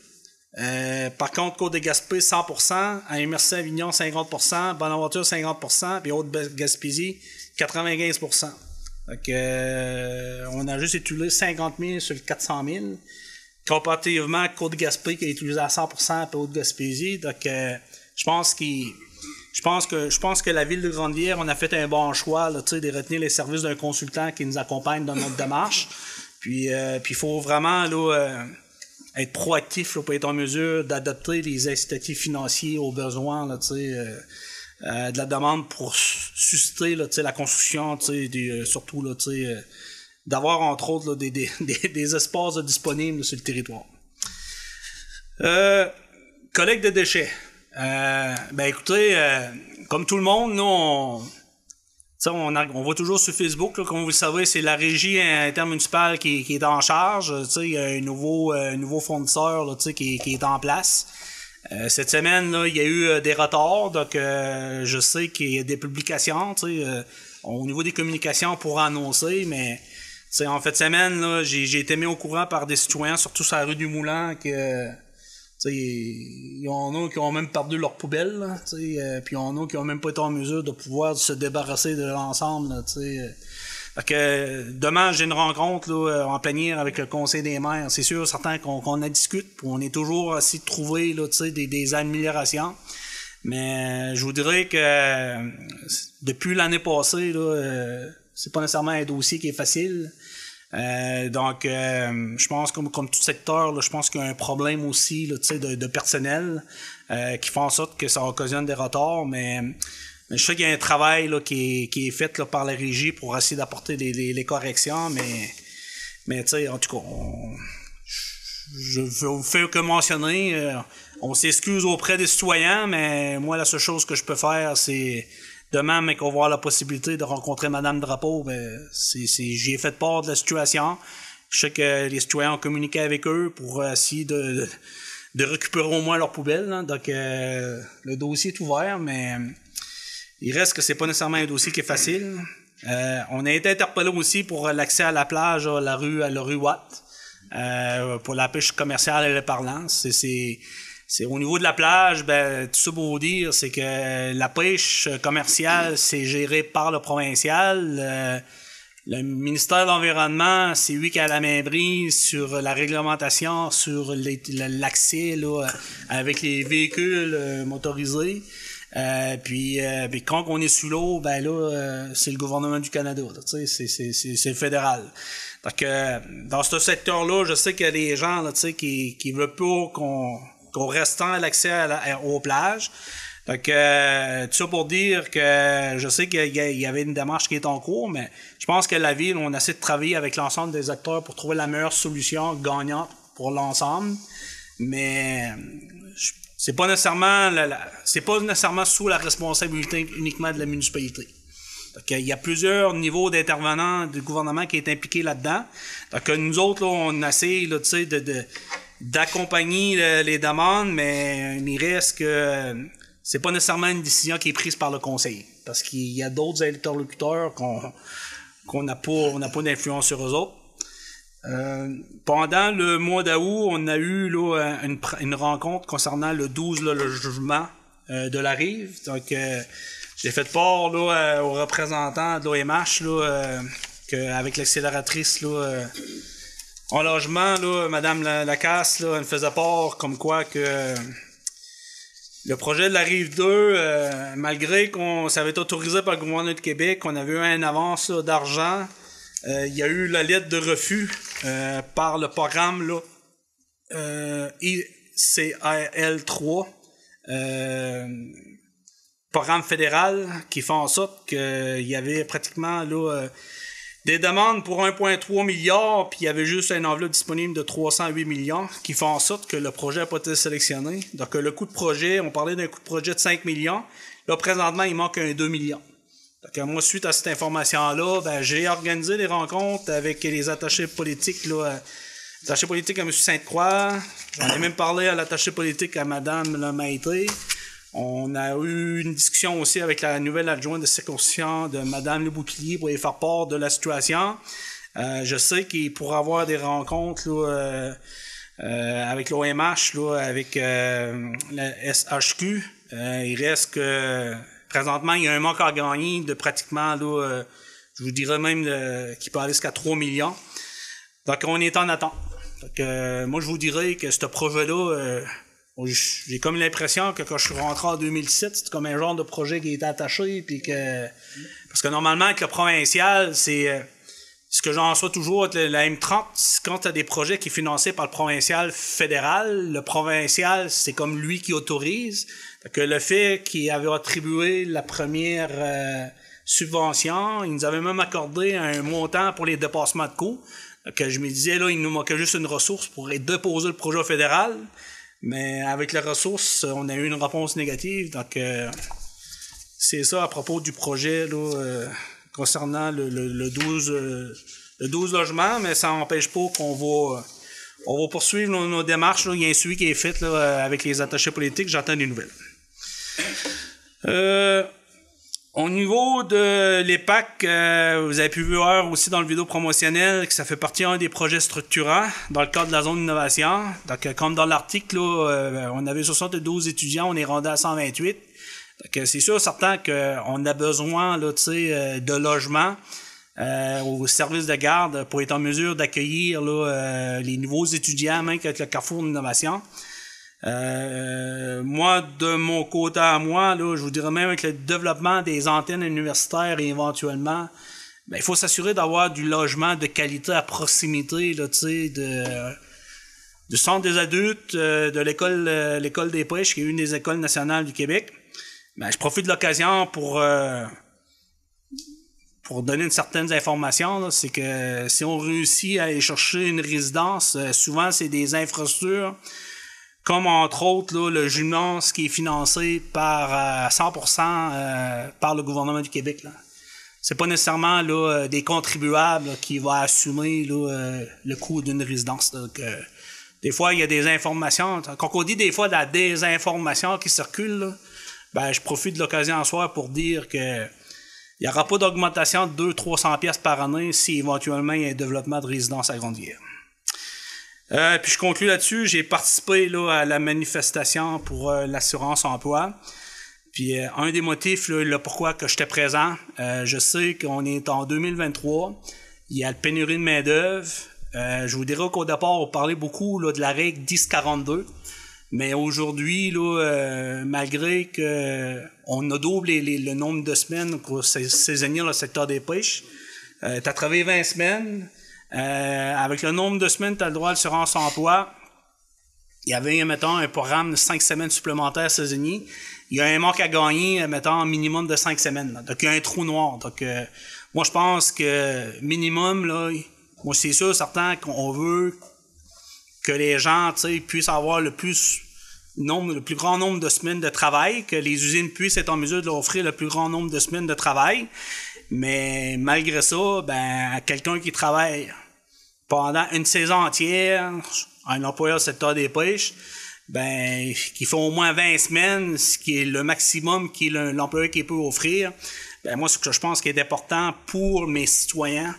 Par contre, Côte-de-Gaspé, 100%, à Immersé-Avignon, 50%, Bonaventure, 50%, puis Haute-Gaspésie, 95%. Donc, on a juste utilisé 50 000 sur le 400 000, comparativement à Côte-de-Gaspé qui est utilisé à 100% puis Haute-Gaspésie. Donc, je pense que la ville de Grande-Rivière, on a fait un bon choix là, de retenir les services d'un consultant qui nous accompagne dans notre démarche. Puis il faut vraiment là, être proactif là, pour être en mesure d'adapter les incitatifs financiers aux besoins là, de la demande pour susciter là, la construction, surtout là, d'avoir entre autres là, des espaces là, disponibles là, sur le territoire. Collecte de déchets. Écoutez, comme tout le monde, nous, on voit toujours sur Facebook, là, comme vous le savez, c'est la régie intermunicipale qui est en charge. Il y a un nouveau fournisseur là, qui est en place. Cette semaine, là, il y a eu des retards, donc je sais qu'il y a des publications au niveau des communications pour annoncer, mais en fait, cette semaine, là, j'ai été mis au courant par des citoyens, surtout sur la rue du Moulin, que il y en a qui ont même perdu leur poubelle, puis il y en a qui ont même pas été en mesure de pouvoir se débarrasser de l'ensemble. Fait que demain, j'ai une rencontre là, en plénière avec le conseil des maires. C'est sûr, certain qu'on en discute, puis on est toujours essayé de trouver là, des améliorations. Mais je vous dirais que depuis l'année passée, là, c'est pas nécessairement un dossier qui est facile. Donc, je pense comme tout secteur, là, je pense qu'il y a un problème aussi là, de personnel qui fait en sorte que ça occasionne des retards, mais je sais qu'il y a un travail là, qui est fait là, par la régie pour essayer d'apporter les corrections, mais en tout cas, je vous fais que mentionner, on s'excuse auprès des citoyens, mais moi, la seule chose que je peux faire, c'est demain, mais qu'on va avoir la possibilité de rencontrer Madame Drapeau, j'y ai fait part de la situation. Je sais que les citoyens ont communiqué avec eux pour essayer de récupérer au moins leur poubelle. Hein. Donc, le dossier est ouvert, mais il reste que c'est pas nécessairement un dossier qui est facile. On a été interpellé aussi pour l'accès à la plage, à la rue Watt, pour la pêche commerciale et le parlant. C'est au niveau de la plage, tout ça pour vous dire, c'est que la pêche commerciale, c'est géré par le provincial. Le ministère de l'Environnement, c'est lui qui a la main prise sur la réglementation, sur l'accès là, avec les véhicules motorisés. Puis quand on est sous l'eau, c'est le gouvernement du Canada. C'est le fédéral. Donc, dans ce secteur-là, je sais qu'il y a des gens là, qui veulent pas qu'on restreint l'accès aux plages. Donc, tout ça pour dire que je sais qu'il y avait une démarche qui est en cours, mais je pense que la Ville, on essaie de travailler avec l'ensemble des acteurs pour trouver la meilleure solution gagnante pour l'ensemble. Mais c'est pas nécessairement sous la responsabilité uniquement de la municipalité. Donc, il y a plusieurs niveaux d'intervenants du gouvernement qui est impliqué là-dedans. Donc, nous autres, là, on essaie là, d'accompagner les demandes, mais il reste que c'est pas nécessairement une décision qui est prise par le conseil, parce qu'il y a d'autres interlocuteurs qu'on n'a pas d'influence sur eux autres. Pendant le mois d'août, on a eu là, une rencontre concernant le 12, là, le jugement de la rive. Donc, j'ai fait part là, aux représentants de l'OMH qu'avec l'accélératrice là, en logement, là, Mme Lacasse, là, elle me faisait part comme quoi que le projet de la Rive 2, malgré ça avait été autorisé par le gouvernement de Québec, qu'on avait eu une avance d'argent, il y a eu la lettre de refus par le programme là, ICAL 3, programme fédéral, qui fait en sorte qu'il y avait pratiquement là, des demandes pour 1,3 milliard, puis il y avait juste une enveloppe disponible de 308 millions, qui fait en sorte que le projet n'a pas été sélectionné. Donc, le coût de projet, on parlait d'un coût de projet de 5 millions. Là, présentement, il manque un 2 millions. Donc, moi, suite à cette information-là, j'ai organisé des rencontres avec les attachés politiques, là, l'attaché politique à M. Sainte-Croix. J'en ai même parlé à l'attaché politique à Mme Maïté. On a eu une discussion aussi avec la nouvelle adjointe de circonscription de Mme Le Bouclier pour lui faire part de la situation. Je sais qu'il pourra avoir des rencontres là, avec l'OMH, là, avec la SHQ. Il reste que présentement, il y a un manque à gagner de pratiquement, là, je vous dirais même qui peut aller jusqu'à 3 millions. Donc, on est en attente. Donc, moi, je vous dirais que ce projet-là, j'ai comme l'impression que quand je suis rentré en 2007, c'était comme un genre de projet qui était attaché, puis que parce que normalement, avec le provincial, c'est ce que j'en reçois toujours avec la M30, quand tu as des projets qui sont financés par le provincial fédéral, le provincial, c'est comme lui qui autorise. Donc, le fait qu'il avait attribué la première subvention, il nous avait même accordé un montant pour les dépassements de coûts. Donc, je me disais, là, il nous manquait juste une ressource pour déposer le projet fédéral. Mais avec les ressources, on a eu une réponse négative. Donc, c'est ça à propos du projet là, concernant le 12 logements, mais ça n'empêche pas qu'on va poursuivre nos démarches. Là. Il y a un suivi qui est fait là, avec les attachés politiques. J'attends des nouvelles. Au niveau de l'EPAC, vous avez pu voir aussi dans le vidéo promotionnel que ça fait partie d'un des projets structurants dans le cadre de la zone d'innovation. Donc, comme dans l'article, on avait 72 étudiants, on est rendu à 128. Donc, c'est sûr, certain qu'on a besoin là, de logements au service de garde pour être en mesure d'accueillir les nouveaux étudiants, même avec le Carrefour d'innovation. Moi, de mon côté à moi, là, je vous dirais même avec le développement des antennes universitaires et éventuellement, ben, il faut s'assurer d'avoir du logement de qualité à proximité, là, du centre des adultes, de l'école des Pêches, qui est une des écoles nationales du Québec. Ben, je profite de l'occasion pour donner une certaine information, c'est que si on réussit à aller chercher une résidence, souvent c'est des infrastructures comme entre autres là, le gymnase qui est financé par 100% par le gouvernement du Québec. Là. C'est pas nécessairement là, des contribuables là, qui vont assumer là, le coût d'une résidence. Donc, des fois, il y a des informations. Quand on dit des fois de la désinformation qui circule, là, ben, je profite de l'occasion en soir pour dire que il n'y aura pas d'augmentation de 200-300$ par année si éventuellement il y a un développement de résidence à Grande-Rivière. Puis je conclue là-dessus, j'ai participé là, à la manifestation pour l'assurance emploi. Puis un des motifs, là, le pourquoi que j'étais présent, je sais qu'on est en 2023, il y a la pénurie de main-d'œuvre. Je vous dirais qu'au départ, on parlait beaucoup là, de la règle 1042. Mais aujourd'hui, là, malgré qu'on a doublé le nombre de semaines pour saisonnier le secteur des pêches, tu as travaillé 20 semaines. Avec le nombre de semaines, tu as le droit à l'assurance emploi. Il y avait, mettons, un programme de 5 semaines supplémentaires saisonniers. Il y a un manque à gagner, mettons, un minimum de 5 semaines. Là. Donc, il y a un trou noir. Donc, moi, je pense que minimum, là, moi, c'est sûr, certain qu'on veut que les gens, tu sais, puissent avoir le plus grand nombre de semaines de travail, que les usines puissent être en mesure de leur offrir le plus grand nombre de semaines de travail. Mais malgré ça, ben, quelqu'un qui travaille pendant une saison entière, un employeur du secteur des pêches, ben, qui fait au moins 20 semaines, ce qui est le maximum que l'employeur qui peut offrir, ben, moi, ce que je pense qui est important pour mes citoyens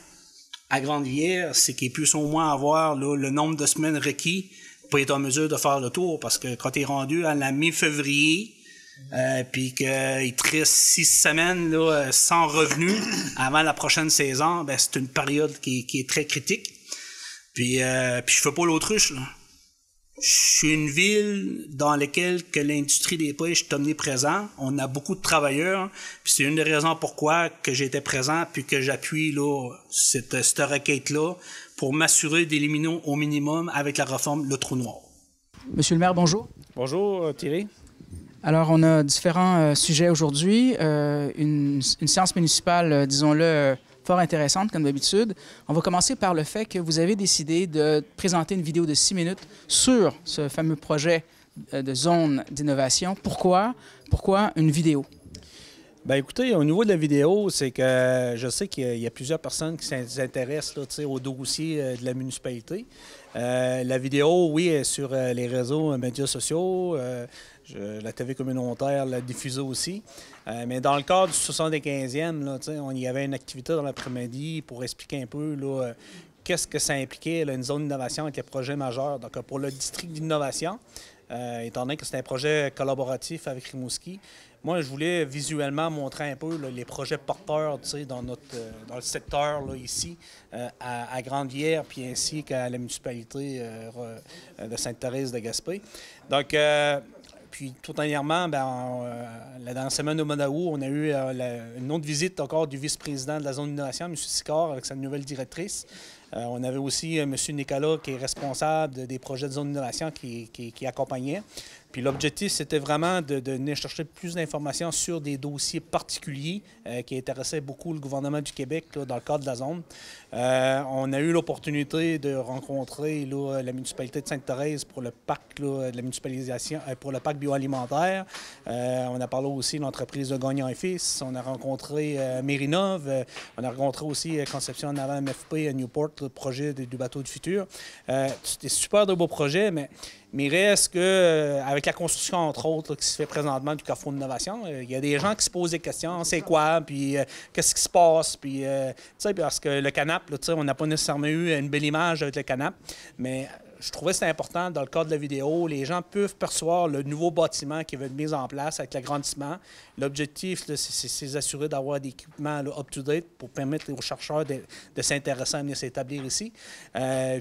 à Grande-Rivière, c'est qu'ils puissent au moins avoir là, le nombre de semaines requis pour être en mesure de faire le tour. Parce que quand tu es rendu à la mi-février, puis qu'il te reste 6 semaines là, sans revenus avant la prochaine saison, ben, c'est une période qui est très critique. Puis je fais pas l'autruche. Là. Je suis une ville dans laquelle que l'industrie des pêches est omniprésente. On a beaucoup de travailleurs. Puis c'est une des raisons pourquoi que j'étais présent puis que j'appuie là, cette requête-là pour m'assurer d'éliminer au minimum avec la réforme le trou noir. Monsieur le maire, bonjour. Bonjour Thierry. Alors, on a différents sujets aujourd'hui. Une séance municipale, disons-le, fort intéressante, comme d'habitude. On va commencer par le fait que vous avez décidé de présenter une vidéo de 6 minutes sur ce fameux projet de zone d'innovation. Pourquoi une vidéo? Bien, écoutez, au niveau de la vidéo, c'est que je sais qu'il y a plusieurs personnes qui s'intéressent là, au dossier de la municipalité. La vidéo, oui, est sur les réseaux médias sociaux. La TV communautaire l'a diffusée aussi. Mais dans le cadre du 75e, là, il y avait une activité dans l'après-midi pour expliquer un peu là, qu'est-ce que ça impliquait, là, une zone d'innovation avec les projets majeurs. Donc, pour le district d'innovation, étant donné que c'est un projet collaboratif avec Rimouski, moi, je voulais visuellement montrer un peu là, les projets porteurs dans le secteur là, ici, à Grande-Rivière, puis ainsi qu'à la municipalité de Sainte-Thérèse de Gaspé. Donc, puis, tout dernièrement, dans la semaine de Monaou, on a eu une autre visite encore du vice-président de la zone d'innovation, M. Sicard, avec sa nouvelle directrice. On avait aussi M. Nicolas, qui est responsable des projets de zone d'innovation, qui accompagnait. Puis l'objectif, c'était vraiment de venir chercher plus d'informations sur des dossiers particuliers qui intéressaient beaucoup le gouvernement du Québec là, dans le cadre de la zone. On a eu l'opportunité de rencontrer là, la municipalité de Sainte-Thérèse pour le parc de la municipalisation, pour le parc bioalimentaire. On a parlé aussi de l'entreprise de Gagnon et Fils. On a rencontré Mérinov. On a rencontré aussi Conception Naval MFP à Newport, le projet du bateau du futur. C'était super de beaux projets, mais il reste que, avec la construction, entre autres, là, qui se fait présentement du Carrefour d'Innovation, il y a des gens qui se posent des questions. C'est quoi? Puis qu'est-ce qui se passe? Puis, tu sais, parce que le canap, là, on n'a pas nécessairement eu une belle image avec le canap, mais je trouvais que c'était important, dans le cadre de la vidéo, les gens peuvent percevoir le nouveau bâtiment qui va être mis en place avec l'agrandissement. L'objectif, c'est s'assurer d'avoir des équipements up-to-date pour permettre aux chercheurs de s'intéresser à venir s'établir ici.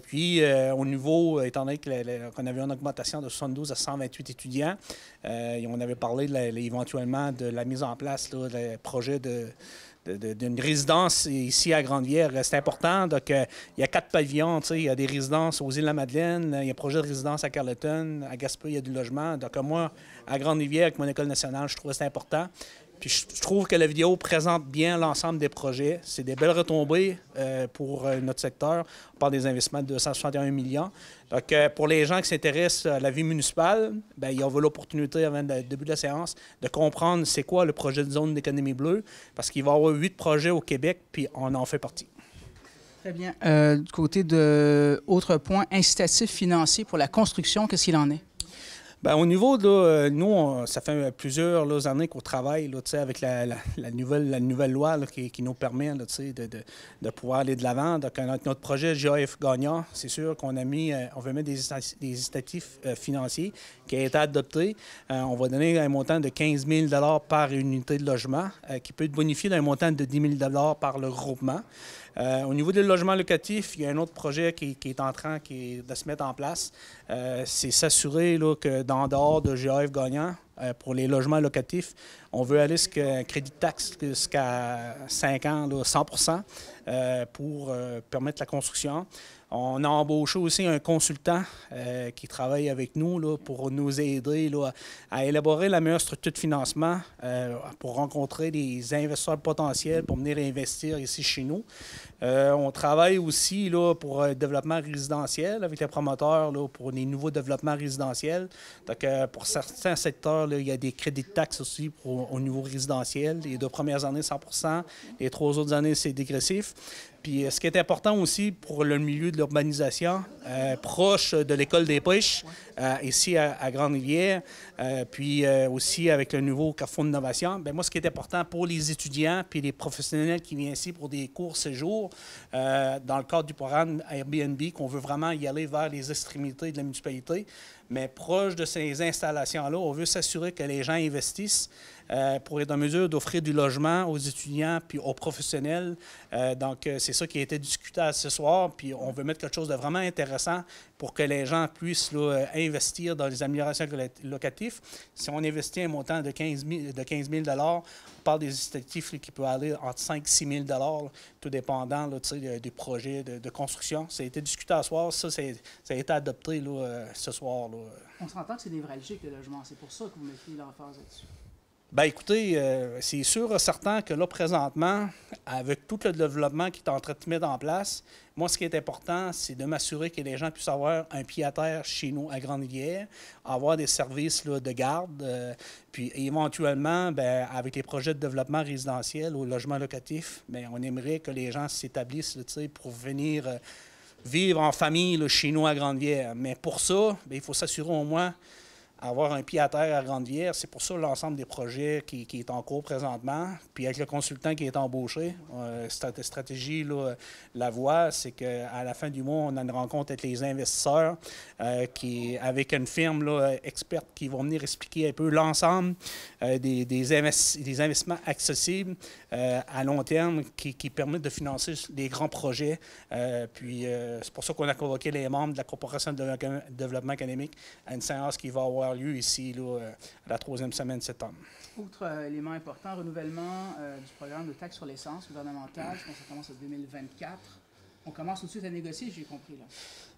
Puis, au niveau, étant donné qu'on avait une augmentation de 72 à 128 étudiants, on avait parlé éventuellement de la mise en place d'un projet d'une résidence ici à Grande-Rivière. C'est important. Donc, il y a 4 pavillons. Il y a des résidences aux Îles-de-la-Madeleine, il y a un projet de résidence à Carleton, à Gaspé, il y a du logement. Donc, moi, à Grande-Rivière, avec mon école nationale, je trouvais que c'est important. Puis je trouve que la vidéo présente bien l'ensemble des projets. C'est des belles retombées pour notre secteur. On parle des investissements de 261 millions. Donc, pour les gens qui s'intéressent à la vie municipale, bien, ils ont l'opportunité, avant le début de la séance, de comprendre c'est quoi le projet de zone d'économie bleue, parce qu'il va y avoir 8 projets au Québec, puis on en fait partie. Très bien. Du côté de autre point, incitatif financier pour la construction, qu'est-ce qu'il en est? Bien, au niveau de nous, ça fait plusieurs années qu'on travaille là, avec la nouvelle loi là, qui nous permet là, de pouvoir aller de l'avant. Donc, notre projet GAF gagnant, c'est sûr qu'on a mis, on veut mettre des incitatifs financiers qui a été adopté. On va donner un montant de 15 000 par unité de logement qui peut être bonifié d'un montant de 10 000 par le groupement. Au niveau des logements locatifs, il y a un autre projet qui est en train de se mettre en place. C'est s'assurer que dans dehors de GAF gagnant, pour les logements locatifs, on veut aller jusqu'à un crédit de taxe jusqu'à 5 ans, là, 100 pour permettre la construction. On a embauché aussi un consultant qui travaille avec nous là, pour nous aider là, à élaborer la meilleure structure de financement pour rencontrer des investisseurs potentiels pour venir investir ici chez nous. On travaille aussi là, pour le développement résidentiel avec les promoteurs là, pour les nouveaux développements résidentiels. Donc, pour certains secteurs, là, il y a des crédits de taxes aussi au niveau résidentiel. Les 2 premières années, 100 les 3 autres années, c'est dégressif. Puis ce qui est important aussi pour le milieu de l'urbanisation, proche de l'école des pêches, ici à Grande-Rivière, puis aussi avec le nouveau Carrefour d'Innovation, bien moi, ce qui est important pour les étudiants puis les professionnels qui viennent ici pour des courts séjours, dans le cadre du programme Airbnb, qu'on veut vraiment y aller vers les extrémités de la municipalité, mais proche de ces installations-là, on veut s'assurer que les gens investissent pour être en mesure d'offrir du logement aux étudiants puis aux professionnels. Donc, c'est ça qui a été discuté ce soir. Puis, on veut mettre quelque chose de vraiment intéressant pour que les gens puissent là, investir dans les améliorations locatives. Si on investit un montant de 15 000 on parle des incitatifs qui peuvent aller entre 5 000 et 6 000 tout dépendant là, des projets de construction. Ça a été discuté ce soir. Ça a été adopté là, ce soir. Là. On s'entend que c'est névralgique, le logement. C'est pour ça que vous mettez l'emphase là-dessus. Bien, écoutez, c'est sûr et certain que là, présentement, avec tout le développement qui est en train de se mettre en place, moi, ce qui est important, c'est de m'assurer que les gens puissent avoir un pied à terre chez nous à Grande-Rivière, avoir des services là, de garde, puis éventuellement, bien, avec les projets de développement résidentiel ou logement locatif, bien, on aimerait que les gens s'établissent là, pour venir vivre en famille là, chez nous à Grande-Rivière. Mais pour ça, bien, il faut s'assurer au moins avoir un pied à terre à Grande-Rivière. C'est pour ça l'ensemble des projets qui est en cours présentement. Puis avec le consultant qui est embauché, stratégie, là, la voie, c'est qu'à la fin du mois, on a une rencontre avec les investisseurs avec une firme là, experte qui vont venir expliquer un peu l'ensemble des investissements accessibles à long terme qui permettent de financer des grands projets. Puis c'est pour ça qu'on a convoqué les membres de la Corporation de développement économique à une séance qui va avoir lieu ici là, à la 3e semaine de septembre. Autre élément important, renouvellement du programme de taxe sur l'essence gouvernementale. Je pense que ça commence en 2024. On commence tout de suite à négocier, j'ai compris. Là.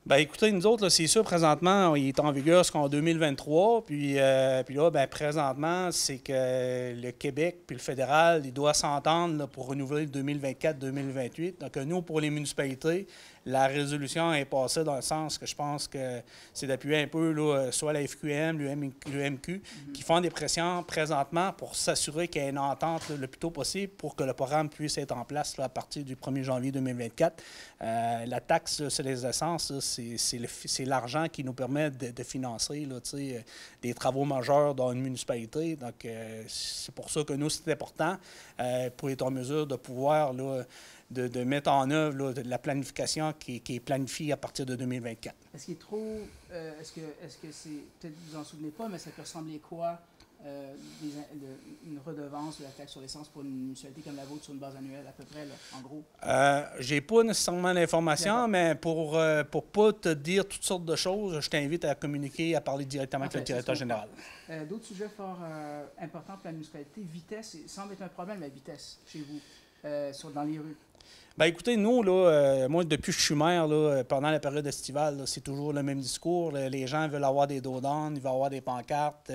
Bien, écoutez, nous autres, c'est sûr, présentement, il est en vigueur jusqu'en 2023. Puis là, bien, présentement, c'est que le Québec puis le fédéral, ils doivent s'entendre là, pour renouveler le 2024-2028. Donc, nous, pour les municipalités, la résolution est passée dans le sens que je pense que c'est d'appuyer un peu là, soit la FQM, l'UMQ, qui font des pressions présentement pour s'assurer qu'il y ait une entente là, le plus tôt possible pour que le programme puisse être en place là, à partir du 1er janvier 2024. La taxe là, sur les essences, là, c'est l'argent qui nous permet de financer là, des travaux majeurs dans une municipalité. Donc, c'est pour ça que nous, c'est important pour être en mesure de pouvoir là, de mettre en œuvre là, de la planification qui est planifiée à partir de 2024. Est-ce qu'il est trop... est-ce que c'est... Peut-être que vous en souvenez pas, mais ça peut ressembler quoi une redevance de la taxe sur l'essence pour une municipalité comme la vôtre sur une base annuelle, à peu près, là, en gros? J'ai pas nécessairement l'information, mais pour pas te dire toutes sortes de choses, je t'invite à communiquer, à parler directement avec le directeur général. D'autres sujets fort importants pour la municipalité, vitesse, il semble être un problème, la vitesse, chez vous, dans les rues. Bien, écoutez, nous, là, moi, depuis que je suis maire, là, pendant la période estivale, là, c'est toujours le même discours. Les gens veulent avoir des dos d'âne, ils veulent avoir des pancartes,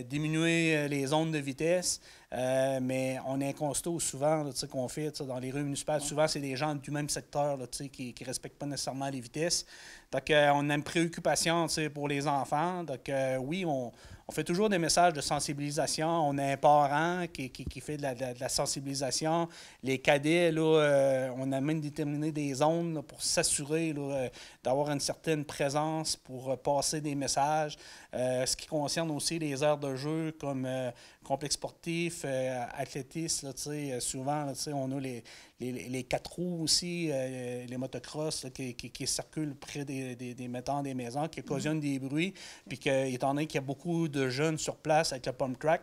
diminuer les zones de vitesse. Mais on est un constat souvent là, qu'on fait dans les rues municipales. Souvent, c'est des gens du même secteur là, qui ne respectent pas nécessairement les vitesses. Donc, on a une préoccupation pour les enfants. Donc, oui, on fait toujours des messages de sensibilisation. On a un parent qui fait de la sensibilisation. Les cadets, là, on a même déterminé des zones là, pour s'assurer d'avoir une certaine présence pour passer des messages. Ce qui concerne aussi les aires de jeu comme complexe sportif, athlétisme, là, souvent, là, on a les 4 roues aussi, les motocross là, qui circulent près des maisons, qui occasionnent des bruits, puis étant donné qu'il y a beaucoup de jeunes sur place avec le pump track.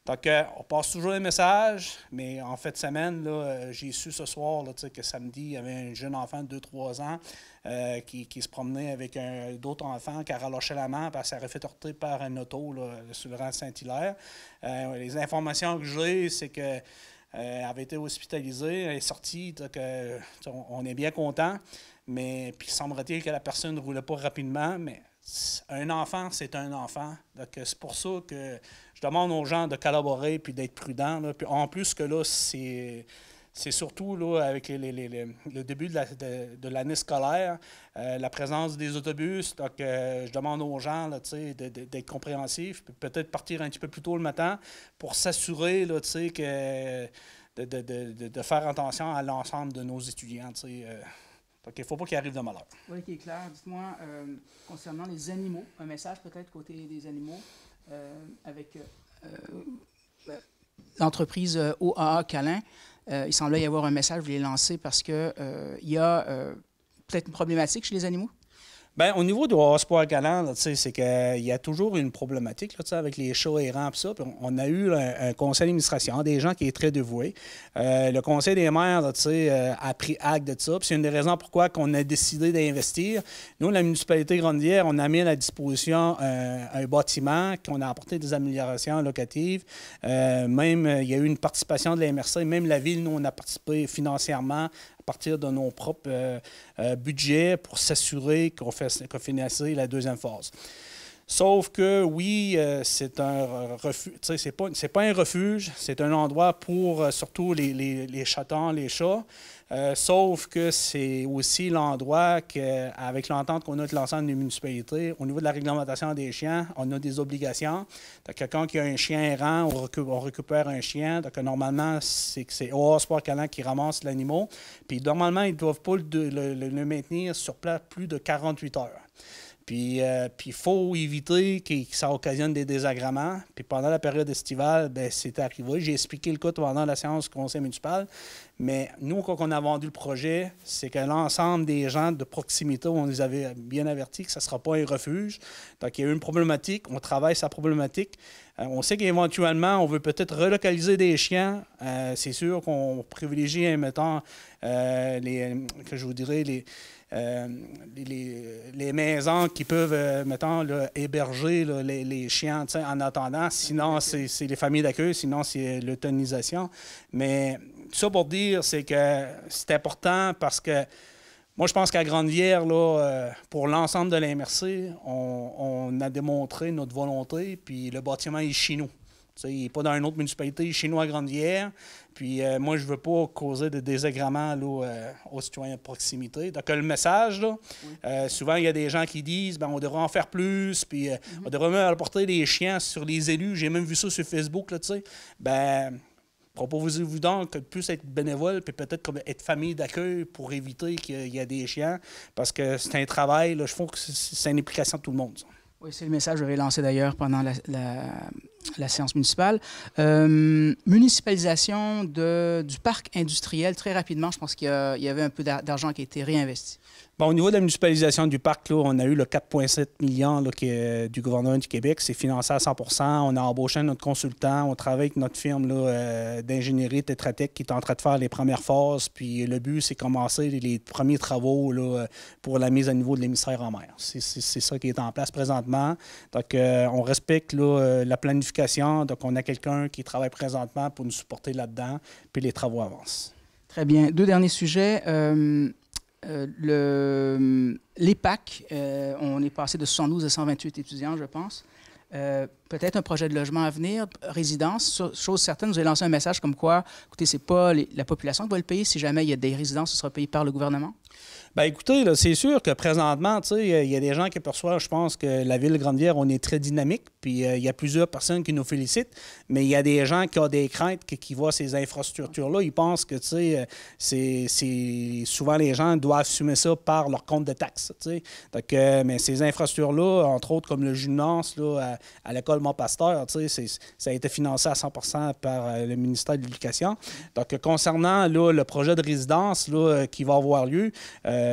Donc, on passe toujours les messages, mais en fin de semaine, là, j'ai su ce soir là, que samedi, il y avait un jeune enfant de 2-3 ans qui se promenait avec d'autres enfants qui a relâché la main parce qu'elle s'est fait heurter par un auto là, sur le rang Saint-Hilaire. Les informations que j'ai, c'est que elle avait été hospitalisée, elle est sortie, donc on est bien content, mais puis semblerait-il que la personne ne roulait pas rapidement, mais un enfant, c'est un enfant. Donc c'est pour ça que je demande aux gens de collaborer puis d'être prudents. Là. Puis en plus que là, c'est surtout là, avec le début de l'année scolaire, la présence des autobus. Donc, je demande aux gens là, d'être compréhensifs, peut-être partir un petit peu plus tôt le matin pour s'assurer là, que de faire attention à l'ensemble de nos étudiants. Donc, il ne faut pas qu'il arrive de malheur. Oui, qui est clair. Dites-moi, concernant les animaux, un message peut-être côté des animaux avec l'entreprise OAA Câlin. Il semblait y avoir un message, vous voulez lancer parce qu'il y a peut-être une problématique chez les animaux? Bien, au niveau du Sport Câlin, c'est qu'il y a toujours une problématique là, avec les chats errants et ça. Puis on a eu un conseil d'administration, des gens qui est très dévoués. Le conseil des maires là, a pris acte de ça. Puis c'est une des raisons pourquoi on a décidé d'investir. Nous, la municipalité Grande-Rivière, on a mis à la disposition un bâtiment, qu'on a apporté des améliorations locatives. Même, il y a eu une participation de la MRC. Même la ville, nous, on a participé financièrement à partir de nos propres budgets pour s'assurer qu'on financer la deuxième phase. Sauf que, oui, c'est un refuge. C'est pas un refuge, c'est un endroit pour surtout les chatons, les chats. Sauf que c'est aussi l'endroit qu'avec l'entente qu'on a avec l'ensemble des municipalités, au niveau de la réglementation des chiens, on a des obligations. Donc, quelqu'un qui a un chien errant, on récupère un chien. Donc, normalement, c'est OAA Sport Câlin qui ramasse l'animal. Puis, normalement, ils ne doivent pas le maintenir sur place plus de 48 heures. Puis il faut éviter que ça occasionne des désagréments. Puis pendant la période estivale, bien, c'est arrivé. J'ai expliqué le cas pendant la séance du conseil municipal. Mais nous, quand on a vendu le projet, c'est que l'ensemble des gens de proximité, on les avait bien avertis que ça ne sera pas un refuge. Donc, il y a eu une problématique. On travaille sa problématique. On sait qu'éventuellement, on veut peut-être relocaliser des chiens. C'est sûr qu'on privilégie, mettons, que je vous dirais, les maisons qui peuvent, mettons, là, héberger là, les chiens en attendant. Sinon, c'est les familles d'accueil, sinon, c'est l'euthanisation. Mais ça pour dire, c'est que c'est important parce que moi, je pense qu'à Grande-Rivière, là, pour l'ensemble de l'MRC, on a démontré notre volonté, puis le bâtiment est chez nous. Il n'est pas dans une autre municipalité, il est chez nous à Grande-Rivière. Puis moi, je ne veux pas causer de désagréments là, aux citoyens de proximité. Donc, le message, là, souvent, il y a des gens qui disent on devrait en faire plus, puis on devrait même apporter des chiens sur les élus. J'ai même vu ça sur Facebook, là, tu sais. Proposez-vous donc de plus être bénévole, puis peut-être comme être famille d'accueil pour éviter qu'il y ait des chiens, parce que c'est un travail, là, je trouve que c'est une implication de tout le monde. Ça. Oui, c'est le message que j'avais lancé d'ailleurs pendant la séance municipale. Municipalisation du parc industriel, très rapidement, je pense qu'il y avait un peu d'argent qui a été réinvesti. Bon, au niveau de la municipalisation du parc, là, on a eu le 4,7 millions là, du gouvernement du Québec. C'est financé à 100 %. On a embauché notre consultant. On travaille avec notre firme d'ingénierie Tetra Tech qui est en train de faire les premières phases. Puis le but, c'est commencer les premiers travaux là, pour la mise à niveau de l'émissaire en mer. C'est ça qui est en place présentement. Donc, on respecte là, la planification. Donc, on a quelqu'un qui travaille présentement pour nous supporter là-dedans. Puis les travaux avancent. Très bien. Deux derniers sujets. L'EPAC, on est passé de 72 à 128 étudiants, je pense. Peut-être un projet de logement à venir, résidence. Chose certaine, vous avez lancé un message comme quoi, écoutez, c'est pas la population qui va le payer. Si jamais il y a des résidences, ce sera payé par le gouvernement. Bien, écoutez, c'est sûr que présentement, il y a des gens qui perçoivent, je pense, que la ville de Grande-Rivière, on est très dynamique, puis il y a plusieurs personnes qui nous félicitent, mais il y a des gens qui ont des craintes qui voient ces infrastructures-là. Ils pensent que, c'est souvent les gens doivent assumer ça par leur compte de taxes, Donc, mais ces infrastructures-là, entre autres comme le Junance là, à l'école Mont-Pasteur, ça a été financé à 100 % par le ministère de l'Éducation. Donc, concernant là, le projet de résidence là, qui va avoir lieu,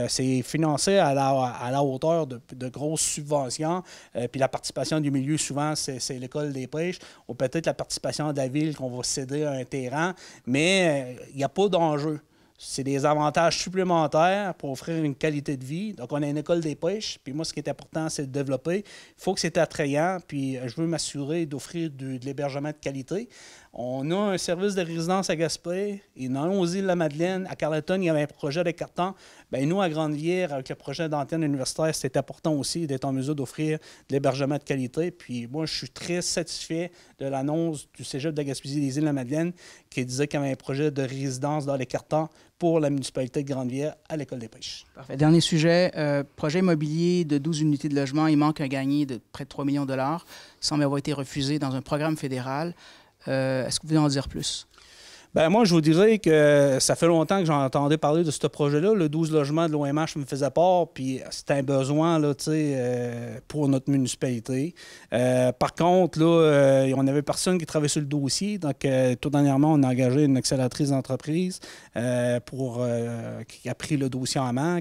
c'est financé à la hauteur de grosses subventions. Puis la participation du milieu, souvent, c'est l'école des pêches, ou peut-être la participation de la ville qu'on va céder à un terrain. Mais il n'y a pas d'enjeu. C'est des avantages supplémentaires pour offrir une qualité de vie. Donc, on a une école des pêches. Puis moi, ce qui est important, c'est de développer. Il faut que c'est attrayant. Puis je veux m'assurer d'offrir de l'hébergement de qualité. On a un service de résidence à Gaspé. Et dans aux îles-de-la-Madeleine, à Carleton, il y avait un projet de carton. Bien, nous, à Grande-Rivière, avec le projet d'antenne universitaire, c'est important aussi d'être en mesure d'offrir de l'hébergement de qualité. Puis moi, je suis très satisfait de l'annonce du Cégep de Gaspésie des îles-de-la-Madeleine qui disait qu'il y avait un projet de résidence dans les cartons pour la municipalité de Grande-Rivière à l'École des pêches. Parfait. Dernier sujet, projet immobilier de 12 unités de logement. Il manque un gagné de près de 3 millions de dollars. Il semble avoir été refusé dans un programme fédéral. Est-ce que vous pouvez en dire plus? Bien, moi, je vous dirais que ça fait longtemps que j'entendais parler de ce projet-là. Le 12 logements de l'OMH me faisait part, puis c'était un besoin là, pour notre municipalité. Par contre, là, on avait personne qui travaillait sur le dossier. Donc, tout dernièrement, on a engagé une accélératrice d'entreprise qui a pris le dossier en main.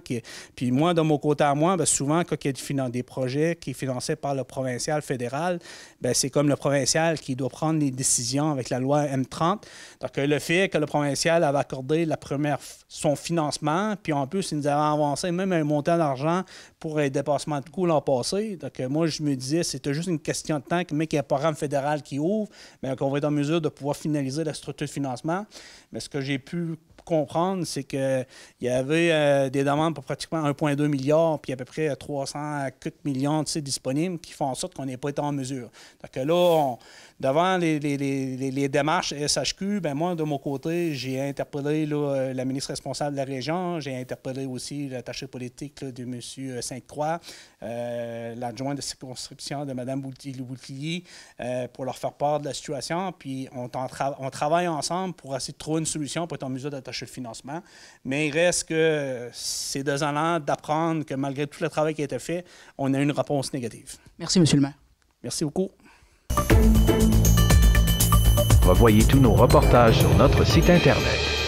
Puis moi, de mon côté à moi, bien, souvent, quand il y a des projets qui sont financés par le provincial fédéral, bien, c'est comme le provincial qui doit prendre les décisions avec la loi M30. Donc, le fait que le provincial avait accordé son financement, puis en plus, il nous avait avancé même un montant d'argent pour un dépassement de coûts l'an passé. Donc, moi, je me disais, c'était juste une question de temps, mais qu'il y a un programme fédéral qui ouvre, mais qu'on va être en mesure de pouvoir finaliser la structure de financement. Mais ce que j'ai pu comprendre, c'est qu'il y avait des demandes pour pratiquement 1,2 milliard, puis à peu près 300 millions disponibles qui font en sorte qu'on n'ait pas été en mesure. Donc là, devant les démarches SHQ, bien moi, de mon mon côté, j'ai interpellé là, la ministre responsable de la région, j'ai interpellé aussi l'attaché politique là, de M. Sainte-Croix, l'adjoint de circonscription de Mme Boutillier, pour leur faire part de la situation. Puis on travaille ensemble pour essayer de trouver une solution pour être en mesure d'attacher le financement. Mais il reste que c'est désolant d'apprendre que malgré tout le travail qui a été fait, on a une réponse négative. Merci, M. le maire. Merci beaucoup. Revoyez tous nos reportages sur notre site Internet.